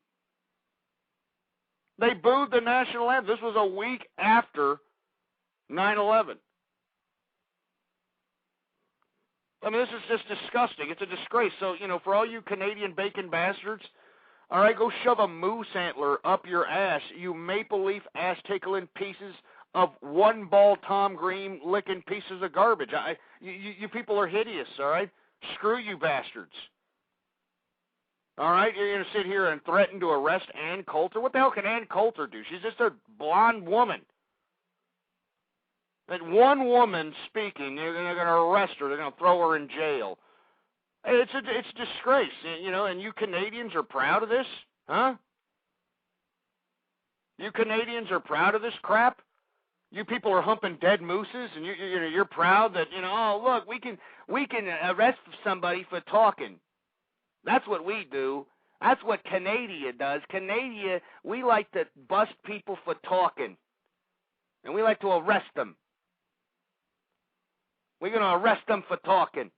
They booed the national anthem. This was a week after 9/11. I mean, this is just disgusting. It's a disgrace. So, for all you Canadian bacon bastards, all right, go shove a moose antler up your ass, you maple leaf ass-tickling pieces of one-ball Tom Green licking pieces of garbage. You people are hideous, all right? Screw you bastards. All right, you're going to sit here and threaten to arrest Ann Coulter? What the hell can Ann Coulter do? She's just a blonde woman. That one woman speaking, they're going to arrest her. They're going to throw her in jail. It's disgrace, and you Canadians are proud of this, huh? You Canadians are proud of this crap? You people are humping dead mooses, and you're proud that, oh, look, we can arrest somebody for talking. That's what we do. That's what Canada does. Canada, we like to bust people for talking. And we like to arrest them. We're going to arrest them for talking.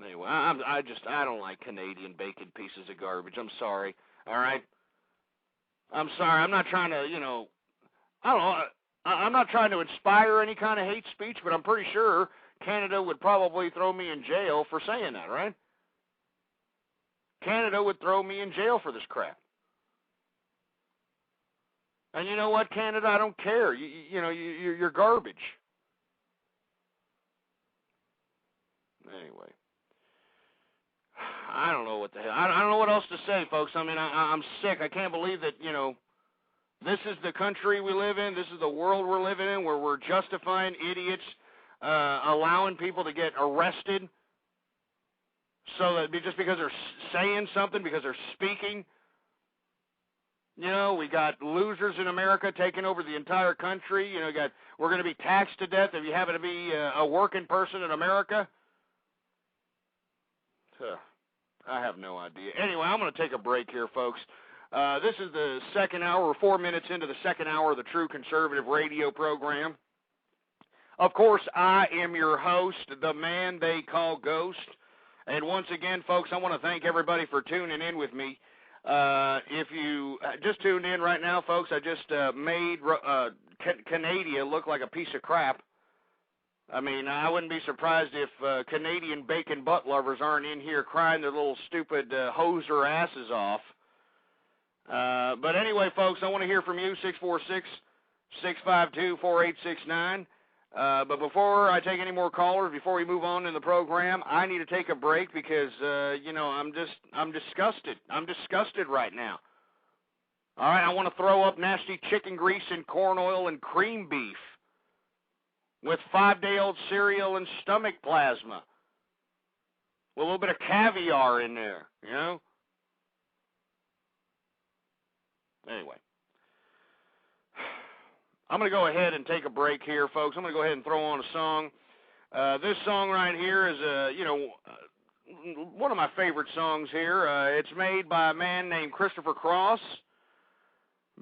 Anyway, I don't like Canadian bacon pieces of garbage. I'm sorry. All right? I'm sorry. I'm not trying to, I'm not trying to inspire any kind of hate speech, but I'm pretty sure Canada would probably throw me in jail for saying that, right? Canada would throw me in jail for this crap. And you know what, Canada? I don't care. You're garbage. Anyway. I don't know what the hell. I don't know what else to say, folks. I mean, I'm sick. I can't believe that, this is the country we live in. This is the world we're living in, where we're justifying idiots, allowing people to get arrested so that just because they're saying something, because they're speaking. We got losers in America taking over the entire country. We're going to be taxed to death if you happen to be a working person in America. I have no idea. Anyway, I'm going to take a break here, folks. This is the second hour. We're 4 minutes into the second hour of the True Conservative radio program. Of course, I am your host, the man they call Ghost. And once again, folks, I want to thank everybody for tuning in with me. If you just tuned in right now, folks, I just made Canada look like a piece of crap. I mean, I wouldn't be surprised if Canadian bacon butt lovers aren't in here crying their little stupid hoser asses off. But anyway, folks, I want to hear from you, 646-652-4869. But before I take any more callers, before we move on in the program, I need to take a break because, I'm disgusted. I'm disgusted right now. All right, I want to throw up nasty chicken grease and corn oil and cream beef with 5-day-old cereal and stomach plasma with a little bit of caviar in there, you know? Anyway, I'm going to go ahead and take a break here, folks. I'm going to go ahead and throw on a song. This song right here is, one of my favorite songs here. It's made by a man named Christopher Cross.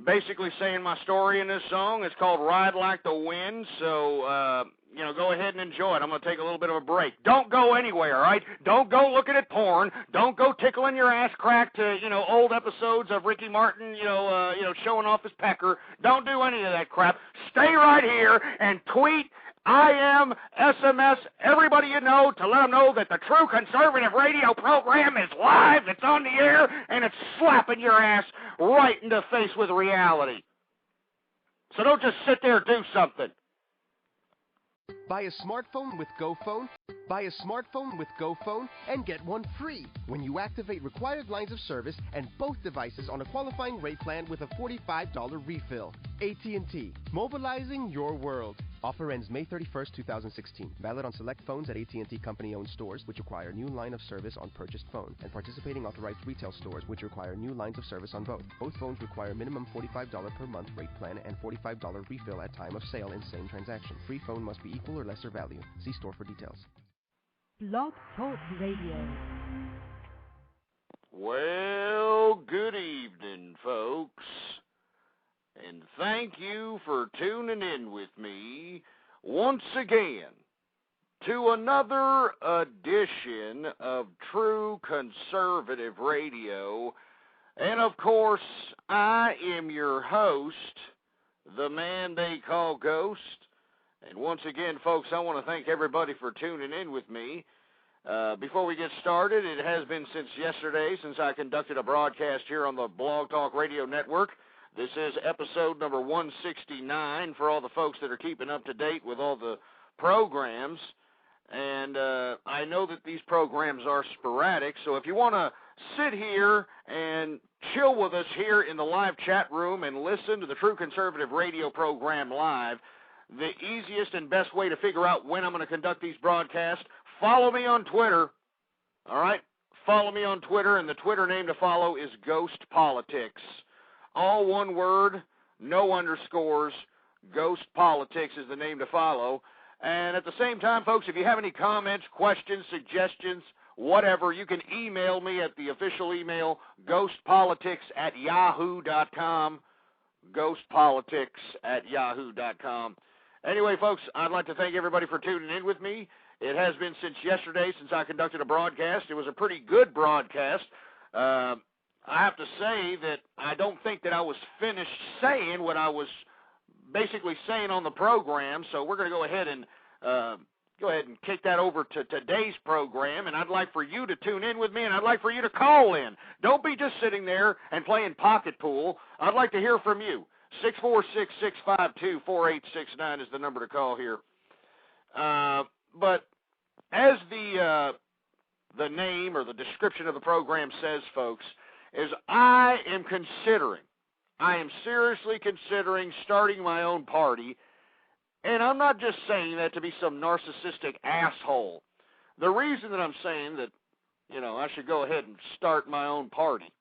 Basically saying my story in this song. It's called Ride Like the Wind, so, go ahead and enjoy it. I'm going to take a little bit of a break. Don't go anywhere, all right? Don't go looking at porn. Don't go tickling your ass crack to, old episodes of Ricky Martin, showing off his pecker. Don't do any of that crap. Stay right here and tweet, IM, SMS, everybody you know to let them know that the True Conservative Radio program is live, it's on the air, and it's slapping your ass right in the face with reality. So don't just sit there, do something. Buy a smartphone with GoPhone. Buy a smartphone with GoPhone and get one free when you activate required lines of service and both devices on a qualifying rate plan with a $45 refill. AT&T, mobilizing your world. Offer ends May 31st, 2016. Valid on select phones at AT&T company-owned stores, which require new line of service on purchased phone, and participating authorized retail stores, which require new lines of service on both. Both phones require minimum $45 per month rate plan and $45 refill at time of sale in same transaction. Free phone must be equal or lesser value. See store for details. Blog Talk Radio. Well, good evening, folks. And thank you for tuning in with me once again to another edition of True Conservative Radio. And, of course, I am your host, the man they call Ghost. And once again, folks, I want to thank everybody for tuning in with me. Before we get started, it has been since yesterday since I conducted a broadcast here on the Blog Talk Radio Network. This is episode number 169 for all the folks that are keeping up to date with all the programs. And I know that these programs are sporadic, so if you want to sit here and chill with us here in the live chat room and listen to the True Conservative Radio program live, the easiest and best way to figure out when I'm going to conduct these broadcasts, follow me on Twitter. All right? Follow me on Twitter, and the Twitter name to follow is Ghost Politics. All one word, no underscores. Ghost Politics is the name to follow. And at the same time, folks, if you have any comments, questions, suggestions, whatever, you can email me at the official email, ghostpolitics@yahoo.com, ghostpolitics@yahoo.com. Anyway, folks, I'd like to thank everybody for tuning in with me. It has been since yesterday since I conducted a broadcast. It was a pretty good broadcast. I have to say that I don't think that I was finished saying what I was basically saying on the program, so we're going to go ahead and kick that over to today's program, and I'd like for you to tune in with me, and I'd like for you to call in. Don't be just sitting there and playing pocket pool. I'd like to hear from you. 646-652-4869 is the number to call here. But as the name or the description of the program says, folks, is I am seriously considering starting my own party, and I'm not just saying that to be some narcissistic asshole. The reason that I'm saying that, I should go ahead and start my own party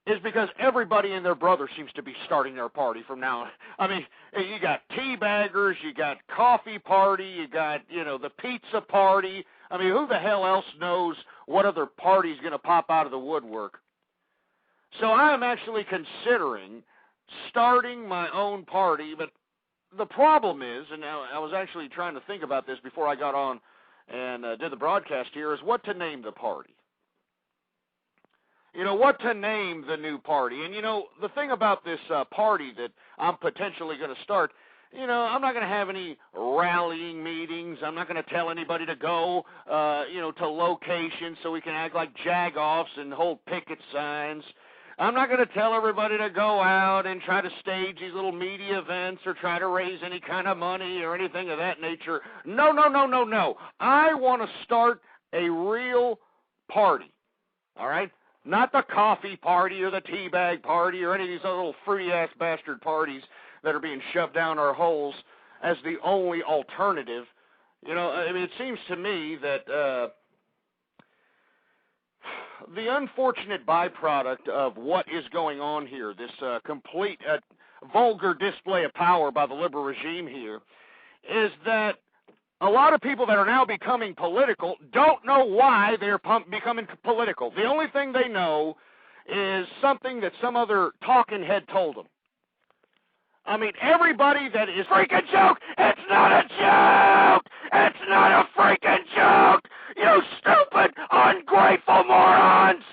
is because everybody and their brother seems to be starting their party from now on. I mean, you got teabaggers, you got coffee party, you got, the pizza party. I mean, who the hell else knows what other party's going to pop out of the woodwork? So I am actually considering starting my own party, but the problem is, and I was actually trying to think about this before I got on and did the broadcast here, is what to name the party. What to name the new party. And, the thing about this party that I'm potentially going to start, I'm not going to have any rallying meetings. I'm not going to tell anybody to go, to locations so we can act like jag-offs and hold picket signs. I'm not going to tell everybody to go out and try to stage these little media events or try to raise any kind of money or anything of that nature. No. I want to start a real party, all right? Not the coffee party or the teabag party or any of these other little fruity-ass bastard parties that are being shoved down our holes as the only alternative. You know, I mean, it seems to me that the unfortunate byproduct of what is going on here, this complete vulgar display of power by the liberal regime here, is that a lot of people that are now becoming political don't know why they're becoming political. The only thing they know is something that some other talking head told them. I mean, everybody that is freaking joke, it's not a joke! It's not a freaking joke! You stupid, ungrateful morons!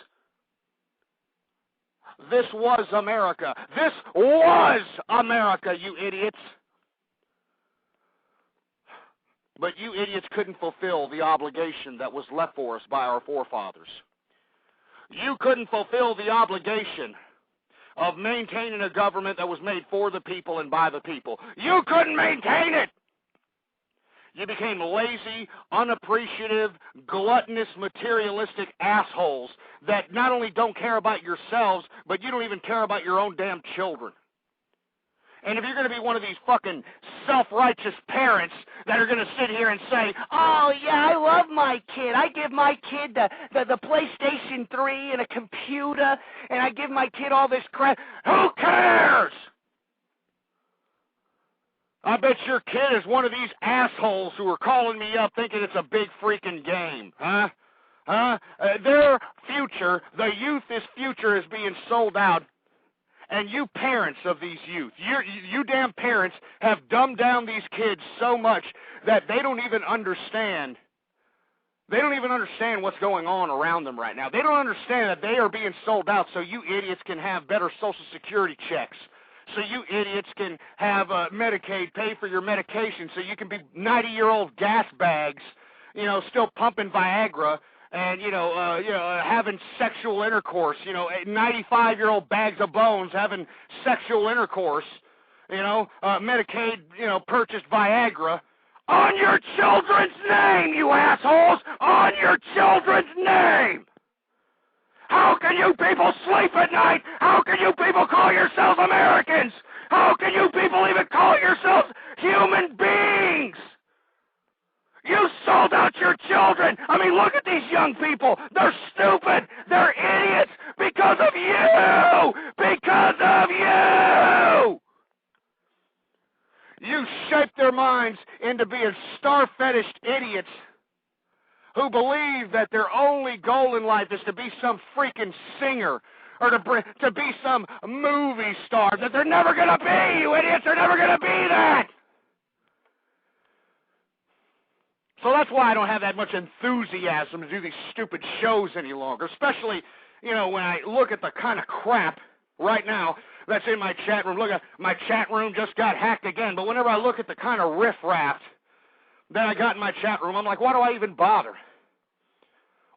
This was America. This was America, you idiots. But you idiots couldn't fulfill the obligation that was left for us by our forefathers. You couldn't fulfill the obligation of maintaining a government that was made for the people and by the people. You couldn't maintain it! You became lazy, unappreciative, gluttonous, materialistic assholes that not only don't care about yourselves, but you don't even care about your own damn children. And if you're going to be one of these fucking self-righteous parents that are going to sit here and say, oh, yeah, I love my kid. I give my kid the PlayStation 3 and a computer, and I give my kid all this crap. Who cares? I bet your kid is one of these assholes who are calling me up thinking it's a big freaking game. Huh? Their future, the youth's future, is being sold out. And you parents of these youth, you damn parents have dumbed down these kids so much that they don't even understand. They don't even understand what's going on around them right now. They don't understand that they are being sold out so you idiots can have better Social Security checks. So you idiots can have Medicaid, pay for your medication, so you can be 90-year-old gas bags, you know, still pumping Viagra, and, having sexual intercourse, 95-year-old bags of bones having sexual intercourse, Medicaid, purchased Viagra on your children's name, you assholes, on your children's name. How can you people sleep at night? How can you people call yourselves Americans? How can you people even call yourselves human beings? You sold out your children. I mean, look at these young people. They're stupid. They're idiots because of you. Because of you. You shaped their minds into being star-fetished idiots who believe that their only goal in life is to be some freaking singer or to be some movie star, that they're never going to be, you idiots. They're never going to be that. So that's why I don't have that much enthusiasm to do these stupid shows any longer, especially, when I look at the kind of crap right now that's in my chat room. Look, my chat room just got hacked again, but whenever I look at the kind of riff-raff that I got in my chat room, I'm like, why do I even bother?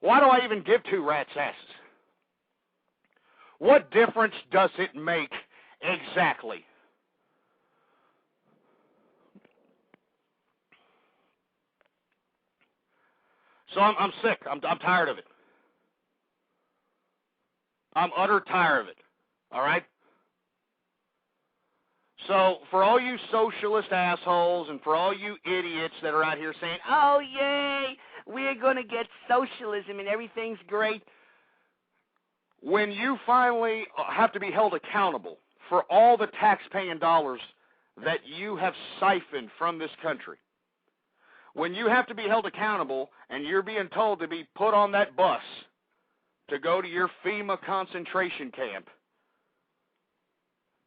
Why do I even give two rats' asses? What difference does it make exactly? So I'm sick. I'm tired of it. I'm utter tired of it. All right? So for all you socialist assholes and for all you idiots that are out here saying, oh, yay, we're going to get socialism and everything's great, when you finally have to be held accountable for all the tax-paying dollars that you have siphoned from this country, when you have to be held accountable and you're being told to be put on that bus to go to your FEMA concentration camp,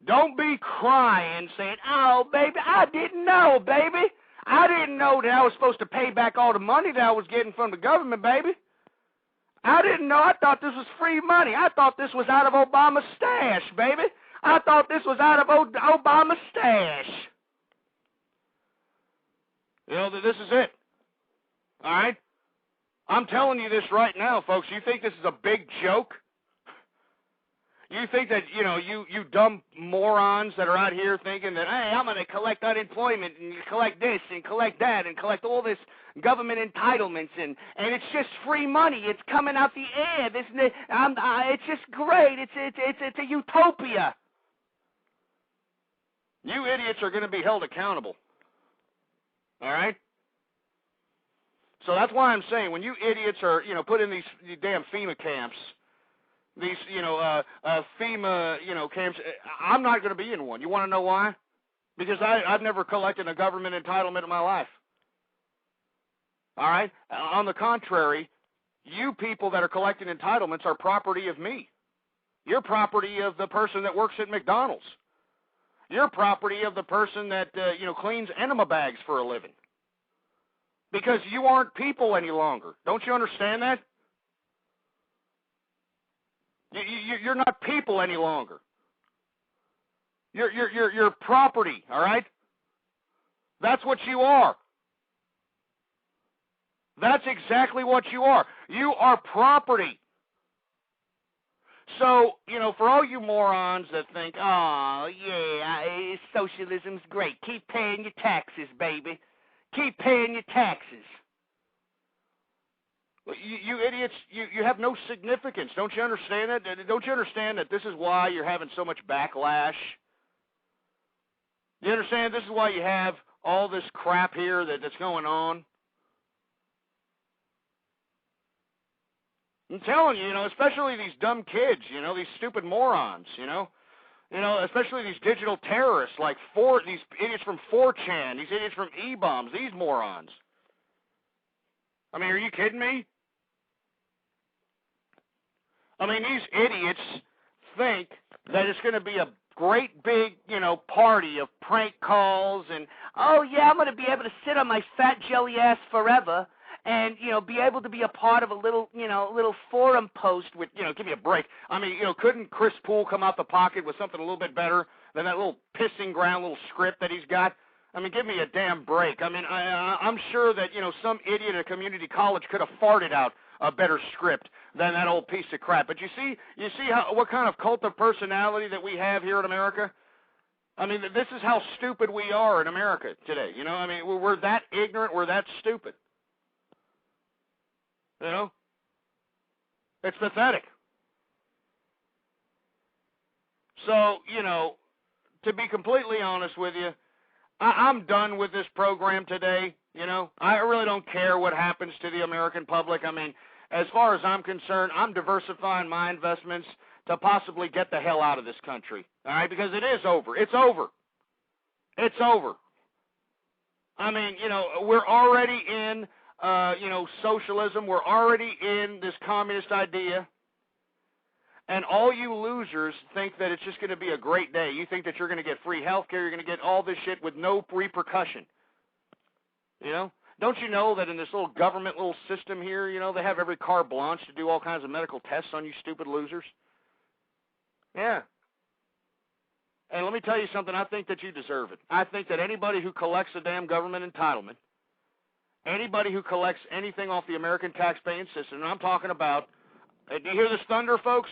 don't be crying saying, oh, baby, I didn't know, baby. I didn't know that I was supposed to pay back all the money that I was getting from the government, baby. I didn't know. I thought this was free money. I thought this was out of Obama's stash, baby. I thought this was out of Obama's stash. This is it. All right? I'm telling you this right now, folks. You think this is a big joke? You think that, you dumb morons that are out here thinking that, hey, I'm going to collect unemployment and collect this and collect that and collect all this government entitlements and it's just free money. It's coming out the air. It's just great. It's a utopia. You idiots are going to be held accountable. All right? So that's why I'm saying when you idiots are, put in these damn FEMA camps, these, FEMA, camps, I'm not going to be in one. You want to know why? Because I've never collected a government entitlement in my life. All right? On the contrary, you people that are collecting entitlements are property of me. You're property of the person that works at McDonald's. You're property of the person that, cleans enema bags for a living. Because you aren't people any longer. Don't you understand that? You're not people any longer. You're property, all right? That's what you are. That's exactly what you are. You are property. So, for all you morons that think, oh, yeah, socialism's great. Keep paying your taxes, baby. Keep paying your taxes. You idiots, you have no significance. Don't you understand that? Don't you understand that this is why you're having so much backlash? You understand this is why you have all this crap here that's going on? I'm telling you, especially these dumb kids, these stupid morons, especially these digital terrorists like these idiots from 4chan, these idiots from E-bombs, these morons. I mean, are you kidding me? I mean, these idiots think that it's going to be a great big, party of prank calls and, oh, yeah, I'm going to be able to sit on my fat jelly ass forever and, be able to be a part of a little, little forum post with, give me a break. I mean, couldn't Chris Poole come out the pocket with something a little bit better than that little pissing ground little script that he's got? I mean, give me a damn break. I mean, I'm sure that, some idiot at a community college could have farted out a better script than that old piece of crap. But you see what kind of cult of personality that we have here in America? I mean, this is how stupid we are in America today. I mean, we're that ignorant, we're that stupid. It's pathetic. So, to be completely honest with you, I'm done with this program today. I really don't care what happens to the American public. I mean, as far as I'm concerned, I'm diversifying my investments to possibly get the hell out of this country. All right, because it is over. It's over. It's over. I mean, we're already in, socialism. We're already in this communist idea. And all you losers think that it's just going to be a great day. You think that you're going to get free health care, you're going to get all this shit with no repercussion. Don't you know that in this little government little system here, they have every carte blanche to do all kinds of medical tests on you stupid losers? Yeah. And let me tell you something, I think that you deserve it. I think that anybody who collects a damn government entitlement, anybody who collects anything off the American taxpaying system, and I'm talking about, do you hear this thunder, folks?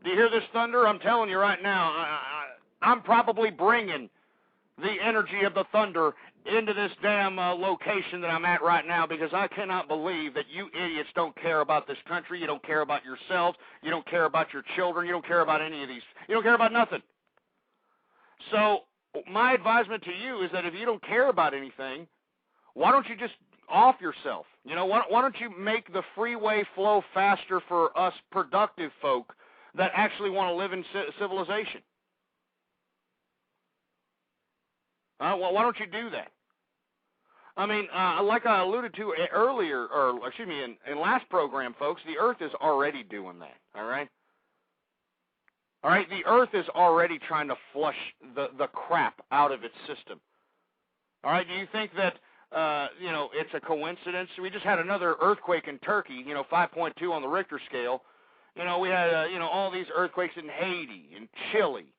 Do you hear this thunder? I'm telling you right now, I'm probably bringing the energy of the thunder into this damn location that I'm at right now, because I cannot believe that you idiots don't care about this country. You don't care about yourselves. You don't care about your children. You don't care about any of these. You don't care about nothing. So my advisement to you is that if you don't care about anything, why don't you just off yourself? Why don't you make the freeway flow faster for us productive folk that actually want to live in civilization? Why don't you do that? I mean, like I alluded to earlier, or excuse me, in last program, folks, the Earth is already doing that, all right? All right, the Earth is already trying to flush the crap out of its system. All right, do you think that, it's a coincidence? We just had another earthquake in Turkey, 5.2 on the Richter scale. We had, all these earthquakes in Haiti and Chile.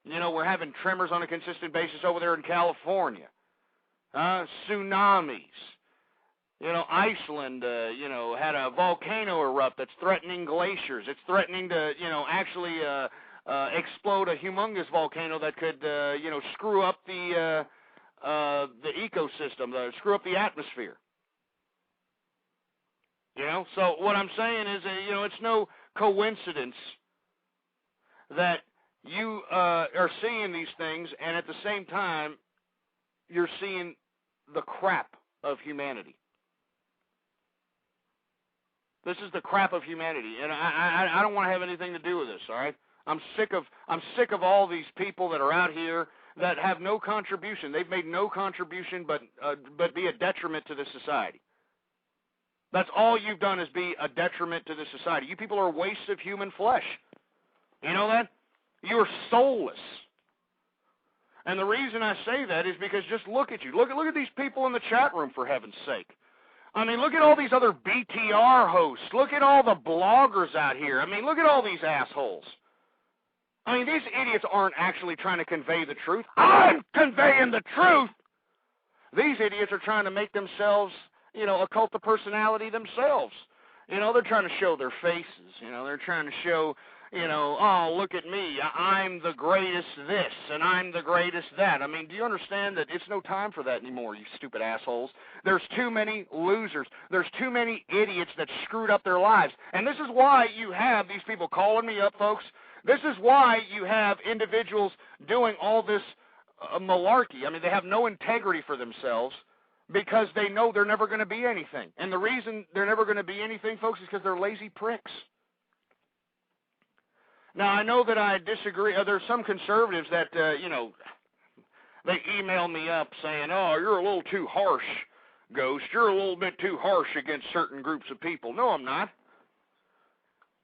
We're having tremors on a consistent basis over there in California. Tsunamis. Iceland, had a volcano erupt that's threatening glaciers. It's threatening to, actually explode a humongous volcano that could, screw up the ecosystem, screw up the atmosphere. So what I'm saying is, it's no coincidence that you are seeing these things, and at the same time, you're seeing the crap of humanity. This is the crap of humanity, and I don't want to have anything to do with this. All right, I'm sick of all these people that are out here that have no contribution. They've made no contribution, but be a detriment to this society. That's all you've done is be a detriment to this society. You people are wastes of human flesh. You know that? You are soulless. And the reason I say that is because just look at you. Look at these people in the chat room, for heaven's sake. I mean, look at all these other BTR hosts. Look at all the bloggers out here. I mean, look at all these assholes. I mean, these idiots aren't actually trying to convey the truth. I'm conveying the truth. These idiots are trying to make themselves, a cult of personality themselves. They're trying to show their faces. They're trying to show, oh, look at me. I'm the greatest this, and I'm the greatest that. I mean, do you understand that it's no time for that anymore, you stupid assholes? There's too many losers. There's too many idiots that screwed up their lives. And this is why you have these people calling me up, folks. This is why you have individuals doing all this malarkey. I mean, they have no integrity for themselves because they know they're never going to be anything. And the reason they're never going to be anything, folks, is because they're lazy pricks. Now, I know that I disagree. There's some conservatives that, they email me up saying, oh, you're a little too harsh, Ghost. You're a little bit too harsh against certain groups of people. No, I'm not.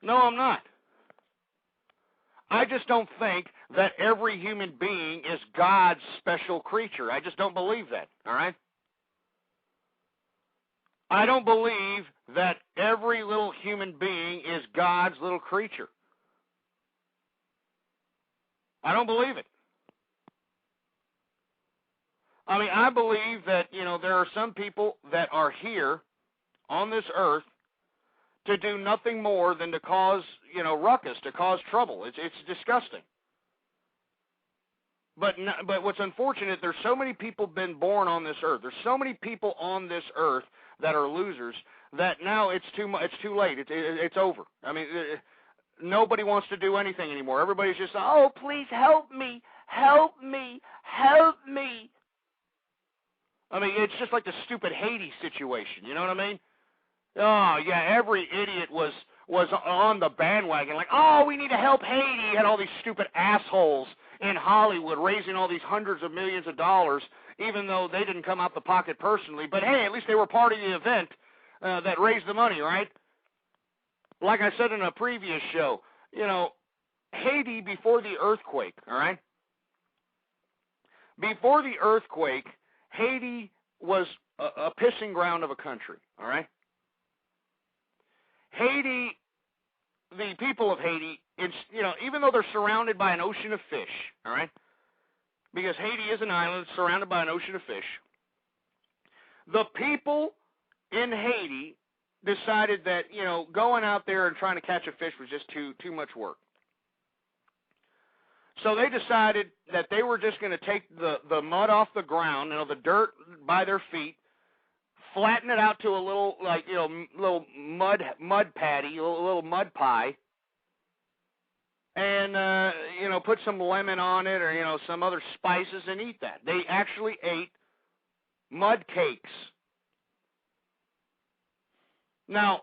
No, I'm not. I just don't think that every human being is God's special creature. I just don't believe that, all right? I don't believe that every little human being is God's little creature. I don't believe it. I mean, I believe that, there are some people that are here on this earth to do nothing more than to cause, ruckus, to cause trouble. It's disgusting. But what's unfortunate, there's so many people been born on this earth. There's so many people on this earth that are losers that now it's too late. It's over. I mean, nobody wants to do anything anymore. Everybody's just, oh, please help me, help me, help me. I mean, it's just like the stupid Haiti situation. You know what I mean? Oh, yeah, every idiot was on the bandwagon, like, oh, we need to help Haiti. You had all these stupid assholes in Hollywood raising all these hundreds of millions of dollars, even though they didn't come out the pocket personally. But, hey, at least they were part of the event that raised the money, right? Like I said in a previous show, Haiti before the earthquake, all right? Before the earthquake, Haiti was a pissing ground of a country, all right? Haiti, the people of Haiti, even though they're surrounded by an ocean of fish, all right? Because Haiti is an island surrounded by an ocean of fish. The people in Haiti decided that, going out there and trying to catch a fish was just too much work. So they decided that they were just going to take the mud off the ground, the dirt by their feet, flatten it out to a little, little mud patty, a little mud pie, and, put some lemon on it or, some other spices and eat that. They actually ate mud cakes. Now,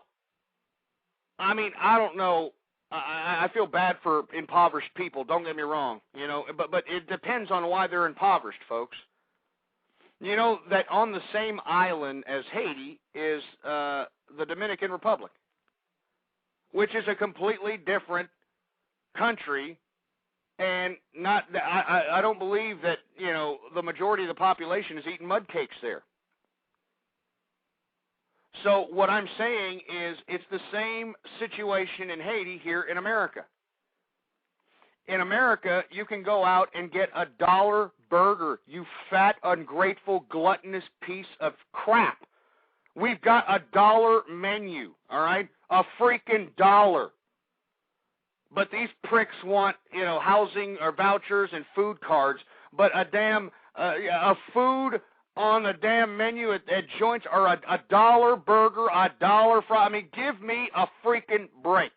I mean, I don't know. I feel bad for impoverished people. Don't get me wrong, but it depends on why they're impoverished, folks. You know that on the same island as Haiti is the Dominican Republic, which is a completely different country, and I don't believe that the majority of the population is eating mud cakes there. So what I'm saying is it's the same situation in Haiti here in America. In America, you can go out and get $1 burger, you fat, ungrateful, gluttonous piece of crap. We've got $1 menu, all right? A freaking dollar. but these pricks want, housing or vouchers and food cards, but a damn, a food on the damn menu at joints or a dollar burger, a dollar fry. I mean, give me a freaking break.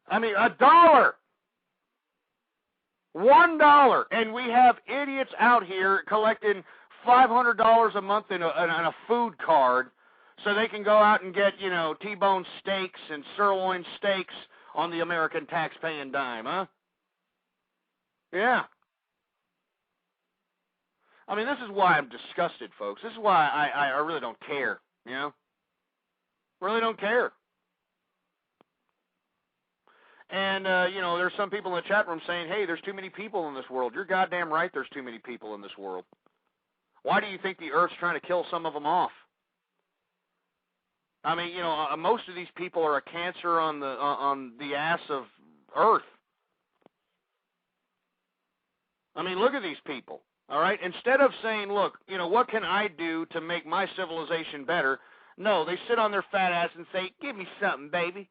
I mean, $1. $1. And we have idiots out here collecting $500 a month in a food card so they can go out and get, T-bone steaks and sirloin steaks on the American tax-paying dime, huh? Yeah. I mean, this is why I'm disgusted, folks. This is why I really don't care, Really don't care. And, there's some people in the chat room saying, hey, there's too many people in this world. You're goddamn right there's too many people in this world. Why do you think the Earth's trying to kill some of them off? I mean, most of these people are a cancer on the ass of Earth. I mean, look at these people, all right? Instead of saying, look, what can I do to make my civilization better? No, they sit on their fat ass and say, give me something, baby.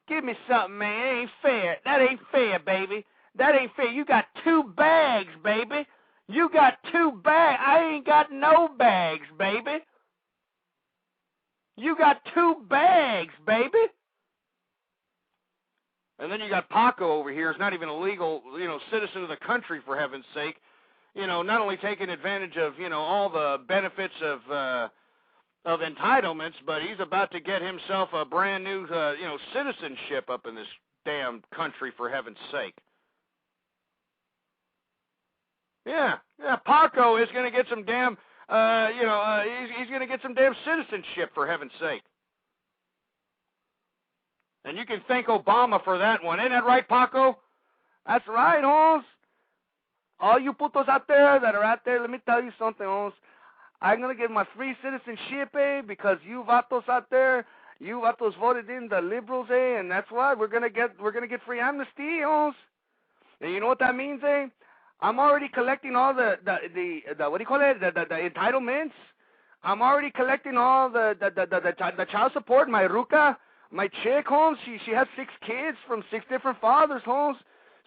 Give me something, man. It ain't fair. That ain't fair, baby. That ain't fair. You got 2 bags, baby. You got 2 bags. I ain't got no bags, baby. You got 2 bags, baby. And then you got Paco over here. He's not even a legal, citizen of the country, for heaven's sake. Not only taking advantage of, all the benefits of entitlements, but he's about to get himself a brand new, citizenship up in this damn country, for heaven's sake. Yeah, Paco is going to get some damn, he's going to get some damn citizenship, for heaven's sake. And you can thank Obama for that one. Ain't that right, Paco? That's right, Holmes. All you putos out there that are out there, let me tell you something, Holmes. I'm going to get my free citizenship, because you vatos out there, you vatos voted in the liberals, and that's why we're going to get free amnesty, Holmes. And you know what that means, I'm already collecting all the what do you call it, the entitlements. I'm already collecting all the child support, my ruca, my chick, Holmes. She has 6 kids from 6 different fathers, Holmes.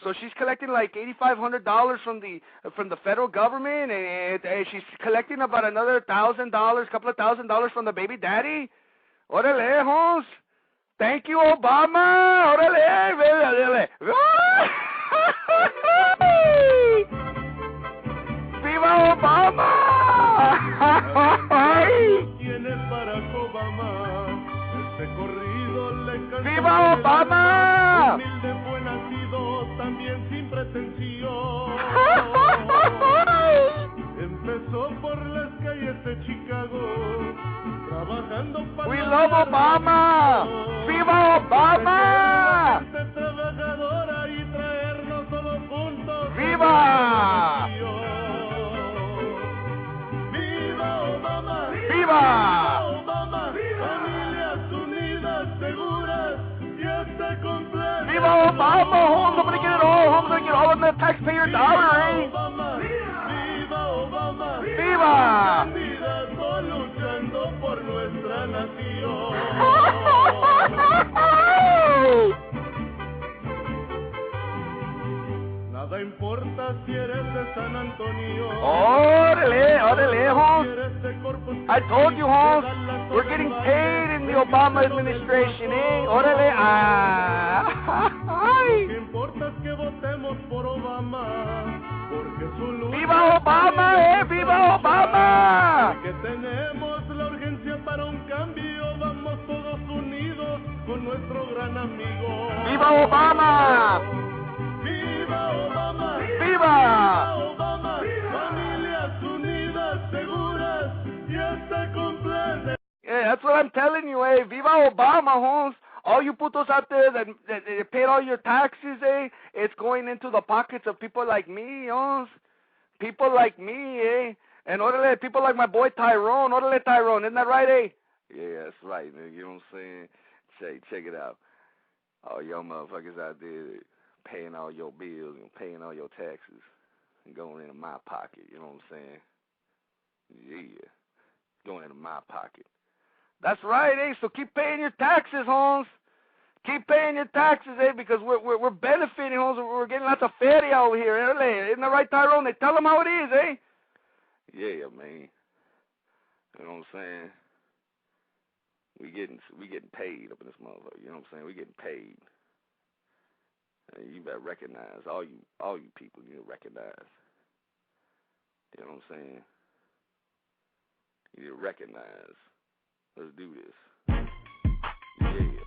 So she's collecting like $8,500 from the federal government, and she's collecting about another $1,000, couple of $1,000 from the baby daddy. Orale, Holmes. Thank you, Obama. Orale. Viva Obama. Viva Obama. También sin pretensión. Empezó por las calles de Chicago, trabajando para We love Obama. Viva Obama. Trabajadora y traernos todos juntos. Viva. Viva Obama. Viva. Obama. Familias unidas, seguras y hasta completas. Viva Obama, Holmes. I'm going to get it all. I'm going to get all of the taxpayer dollar, eh? Viva Obama. Viva. Luchando por nuestra nación. Nada importa si eres de San Antonio. Órale, Holmes. I told you, Holmes, we're getting paid in the Obama administration, eh? Órale, Lo que importa es que votemos por Obama, porque su lucha. ¡Viva Obama, ¡Viva Obama! Que tenemos la urgencia para un cambio, vamos todos unidos con nuestro gran amigo. ¡Viva Obama! ¡Viva Obama! ¡Viva! Obama! Familias unidas, seguras y hasta completas. Yeah, that's what I'm telling you, eh? Viva Obama, Holmes. All you putos out there that paid all your taxes, eh? It's going into the pockets of people like me, Holmes. People like me, eh? And orderly, people like my boy Tyrone. Orderly Tyrone, isn't that right, eh? Yeah, that's right, nigga. You know what I'm saying? Check it out. All y'all motherfuckers out there paying all your bills and paying all your taxes and going into my pocket, you know what I'm saying? Yeah, going into my pocket. That's right, eh? So keep paying your taxes, Holmes. Keep paying your taxes, eh? Because we're benefiting, Holmes. We're getting lots of feria over here, eh? Isn't that right, Tyrone? They tell them how it is, eh? Yeah, man. You know what I'm saying? We getting paid up in this motherfucker. You know what I'm saying? We getting paid. You better recognize all you people. You need to recognize. You know what I'm saying? You need to recognize. Let's do this. Yeah.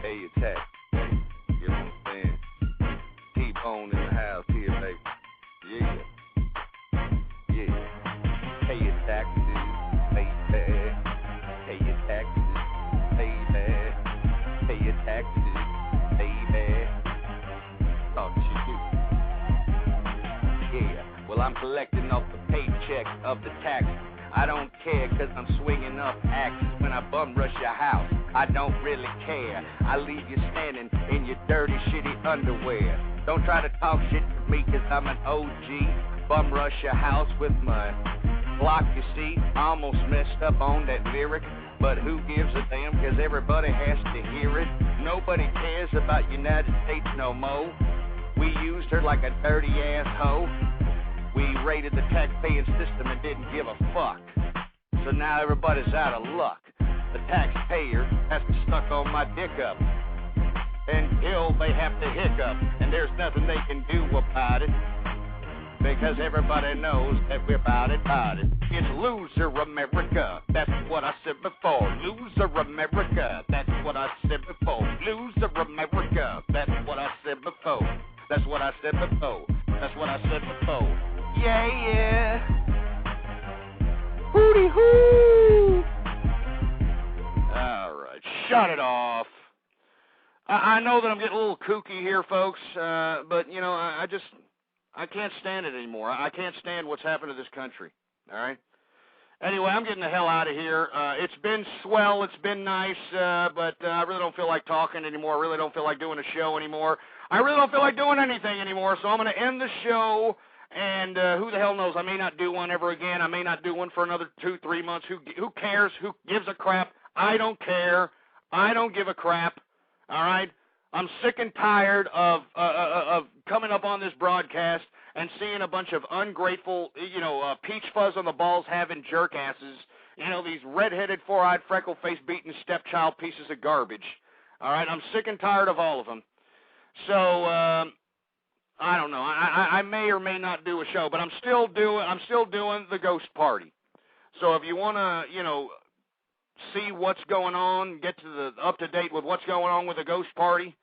Pay your tax. You know what I'm saying? T-Bone in the house here, baby. Yeah. Yeah. Pay your taxes. Pay back. Pay your taxes. Pay back. Pay your taxes. Pay back. Oh, shit. Yeah. Well, I'm collecting off the paycheck of the taxes. I don't care, cause I'm swinging up axes when I bum rush your house. I don't really care. I leave you standing in your dirty, shitty underwear. Don't try to talk shit to me, cause I'm an OG. Bum rush your house with my block, you see. I almost messed up on that lyric, but who gives a damn, cause everybody has to hear it. Nobody cares about United States no more. We used her like a dirty asshole. We raided the tax-paying system and didn't give a fuck. So now everybody's out of luck. The taxpayer has to suck on my dick up until they have to hiccup, and there's nothing they can do about it, because everybody knows that we're about it. It's loser America, that's what I said before. Loser America, that's what I said before. Loser America, that's what I said before. That's what I said before. That's what I said before. Yeah. Hooty hoo. All right, shut it off. I know that I'm getting a little kooky here, folks, but, you know, I can't stand it anymore. I can't stand what's happened to this country, all right? Anyway, I'm getting the hell out of here. It's been swell. It's been nice, but I really don't feel like talking anymore. I really don't feel like doing a show anymore. I really don't feel like doing anything anymore, so I'm going to end the show, and who the hell knows? I may not do one ever again. I may not do one for another 2-3 months. Who cares? Who gives a crap? I don't care. I don't give a crap, all right? I'm sick and tired of coming up on this broadcast and seeing a bunch of ungrateful, peach fuzz on the balls having jerk asses, these red-headed, four-eyed, freckle-faced, beaten stepchild pieces of garbage. All right, I'm sick and tired of all of them. So I don't know. I may or may not do a show, but I'm still doing the Ghost Party. So if you want to, see what's going on, get to the up to date with what's going on with the Ghost Party,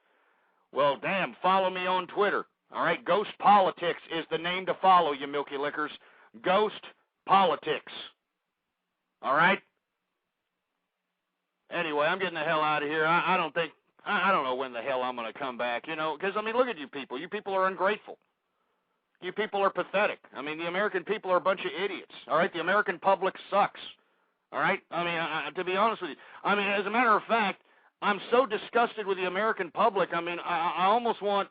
well, damn, follow me on Twitter. All right, Ghost Politics is the name to follow, you milky lickers. Ghost Politics. All right? Anyway, I'm getting the hell out of here. I don't know when the hell I'm going to come back, because, look at you people. You people are ungrateful. You people are pathetic. The American people are a bunch of idiots. All right? The American public sucks. All right? To be honest with you. As a matter of fact, I'm so disgusted with the American public. I almost want,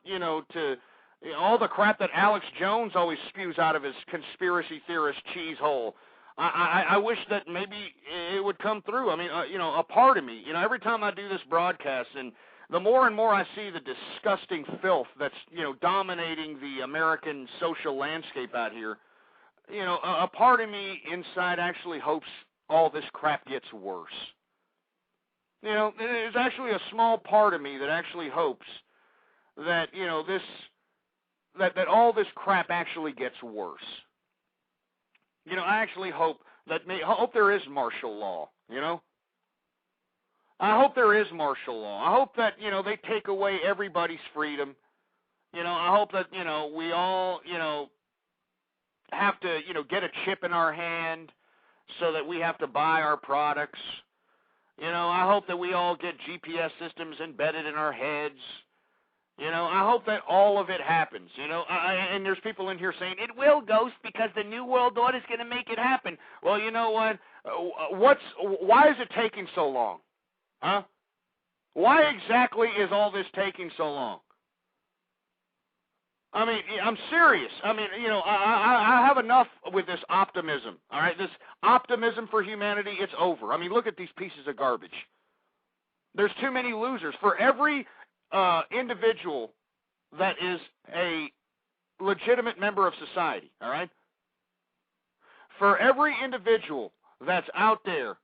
all the crap that Alex Jones always spews out of his conspiracy theorist cheese hole. I wish that maybe it would come through. A part of me, every time I do this broadcast, and the more and more I see the disgusting filth that's, dominating the American social landscape out here, a part of me inside actually hopes all this crap gets worse. There's actually a small part of me that actually hopes that, that all this crap actually gets worse. I actually hope there is martial law, I hope there is martial law. I hope that, they take away everybody's freedom. I hope that, we all, have to, get a chip in our hand so that we have to buy our products. I hope that we all get GPS systems embedded in our heads. I hope that all of it happens, and there's people in here saying, it will, Ghost, because the New World Order is going to make it happen. Well, you know what? Why is it taking so long? Huh? Why exactly is all this taking so long? I mean, I'm serious. I mean, you know, I have enough with this optimism, all right? This optimism for humanity, it's over. I mean, look at these pieces of garbage. There's too many losers. For every individual that is a legitimate member of society, all right? For every individual that's out there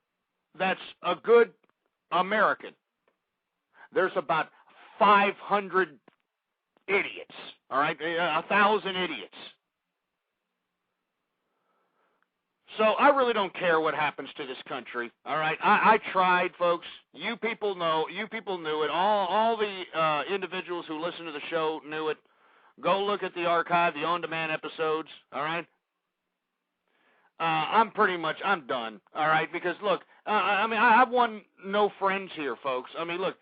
that's a good American, there's about 500 idiots, all right? 1,000 idiots. So I really don't care what happens to this country, all right? I tried, folks. You people know. You people knew it. All the individuals who listen to the show knew it. Go look at the archive, the on-demand episodes, all right? I'm done, all right? Because, look, I mean, I have no friends here, folks. I mean, look,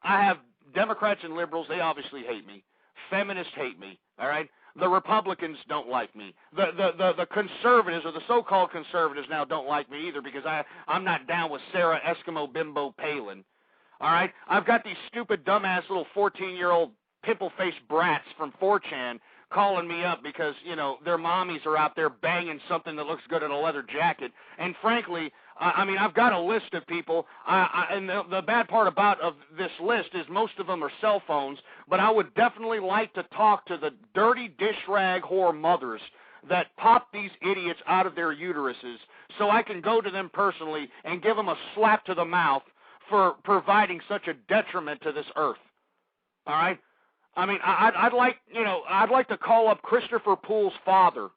I have Democrats and liberals. They obviously hate me. Feminists hate me, all right? The Republicans don't like me. The conservatives, or the so-called conservatives now, don't like me either because I'm not down with Sarah Eskimo Bimbo Palin, all right? I've got these stupid, dumbass little 14-year-old pimple-faced brats from 4chan calling me up because, you know, their mommies are out there banging something that looks good in a leather jacket. And frankly, I mean, I've got a list of people, and the bad part about this list is most of them are cell phones, but I would definitely like to talk to the dirty dish rag whore mothers that pop these idiots out of their uteruses so I can go to them personally and give them a slap to the mouth for providing such a detriment to this earth. All right? I mean, I'd like to call up Christopher Poole's father,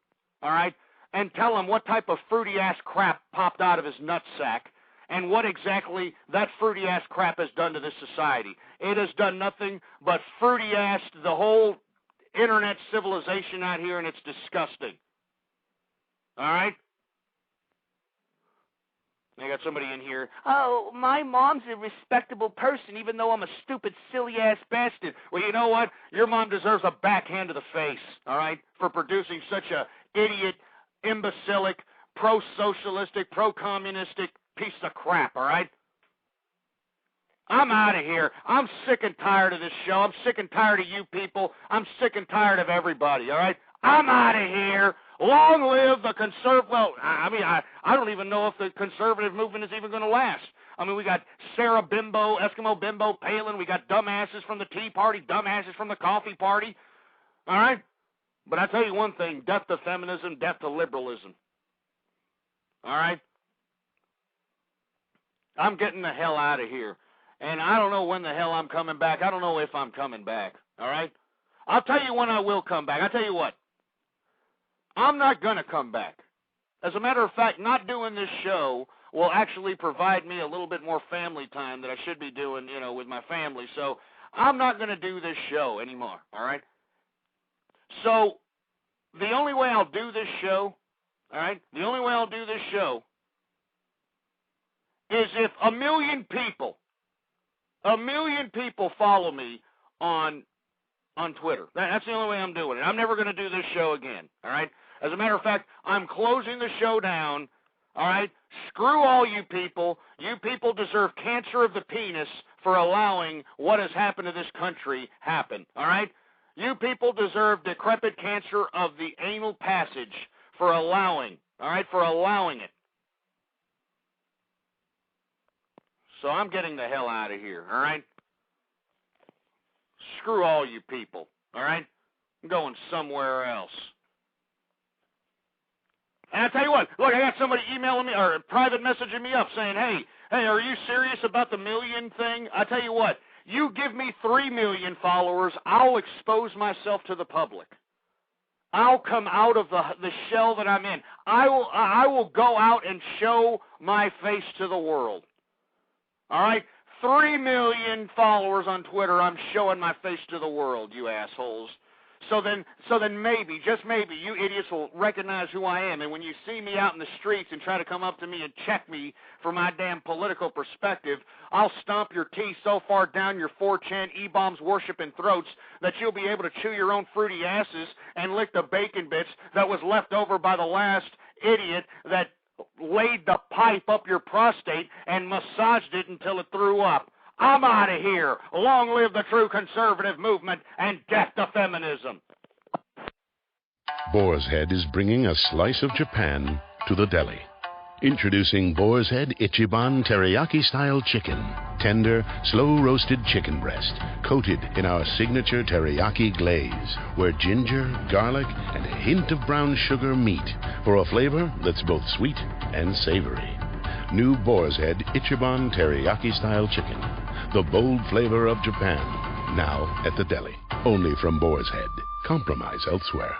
all right, and tell him what type of fruity-ass crap popped out of his nutsack and what exactly that fruity-ass crap has done to this society. It has done nothing but fruity-ass the whole internet civilization out here, and it's disgusting. All right? I got somebody in here. Oh, my mom's a respectable person, even though I'm a stupid, silly-ass bastard. Well, you know what? Your mom deserves a backhand to the face, all right, for producing such a idiot, imbecilic, pro-socialistic, pro-communistic piece of crap, all right? I'm out of here. I'm sick and tired of this show. I'm sick and tired of you people. I'm sick and tired of everybody, all right? I'm out of here. Long live the well, I mean, I don't even know if the conservative movement is even going to last. I mean, we got Sarah Bimbo, Eskimo Bimbo Palin. We got dumbasses from the Tea Party, dumbasses from the Coffee Party. All right? But I tell you one thing, death to feminism, death to liberalism. All right? I'm getting the hell out of here. And I don't know when the hell I'm coming back. I don't know if I'm coming back. All right? I'll tell you when I will come back. I'll tell you what. I'm not going to come back. As a matter of fact, not doing this show will actually provide me a little bit more family time that I should be doing, you know, with my family. So I'm not going to do this show anymore, all right? So the only way I'll do this show, all right, the only way I'll do this show is if 1 million people follow me on Twitter. That's the only way I'm doing it. I'm never going to do this show again, all right? As a matter of fact, I'm closing the show down, all right? Screw all you people. You people deserve cancer of the penis for allowing what has happened to this country happen, all right? You people deserve decrepit cancer of the anal passage for allowing, all right, for allowing it. So I'm getting the hell out of here, all right? Screw all you people, all right? I'm going somewhere else. And I tell you what, look, I got somebody emailing me or private messaging me up saying, hey, are you serious about the million thing? I tell you what, you give me 3 million followers, I'll expose myself to the public. I'll come out of the shell that I'm in. I will go out and show my face to the world. All right? 3 million followers on Twitter, I'm showing my face to the world, you assholes. So then maybe, just maybe, you idiots will recognize who I am. And when you see me out in the streets and try to come up to me and check me for my damn political perspective, I'll stomp your teeth so far down your 4chan E-bombs worshiping throats that you'll be able to chew your own fruity asses and lick the bacon bits that was left over by the last idiot that laid the pipe up your prostate and massaged it until it threw up. I'm out of here. Long live the true conservative movement and death to feminism. Boar's Head is bringing a slice of Japan to the deli. Introducing Boar's Head Ichiban Teriyaki-style chicken. Tender, slow-roasted chicken breast, coated in our signature teriyaki glaze, where ginger, garlic, and a hint of brown sugar meet for a flavor that's both sweet and savory. New Boar's Head Ichiban Teriyaki-style chicken. The bold flavor of Japan. Now at the deli. Only from Boar's Head. Compromise elsewhere.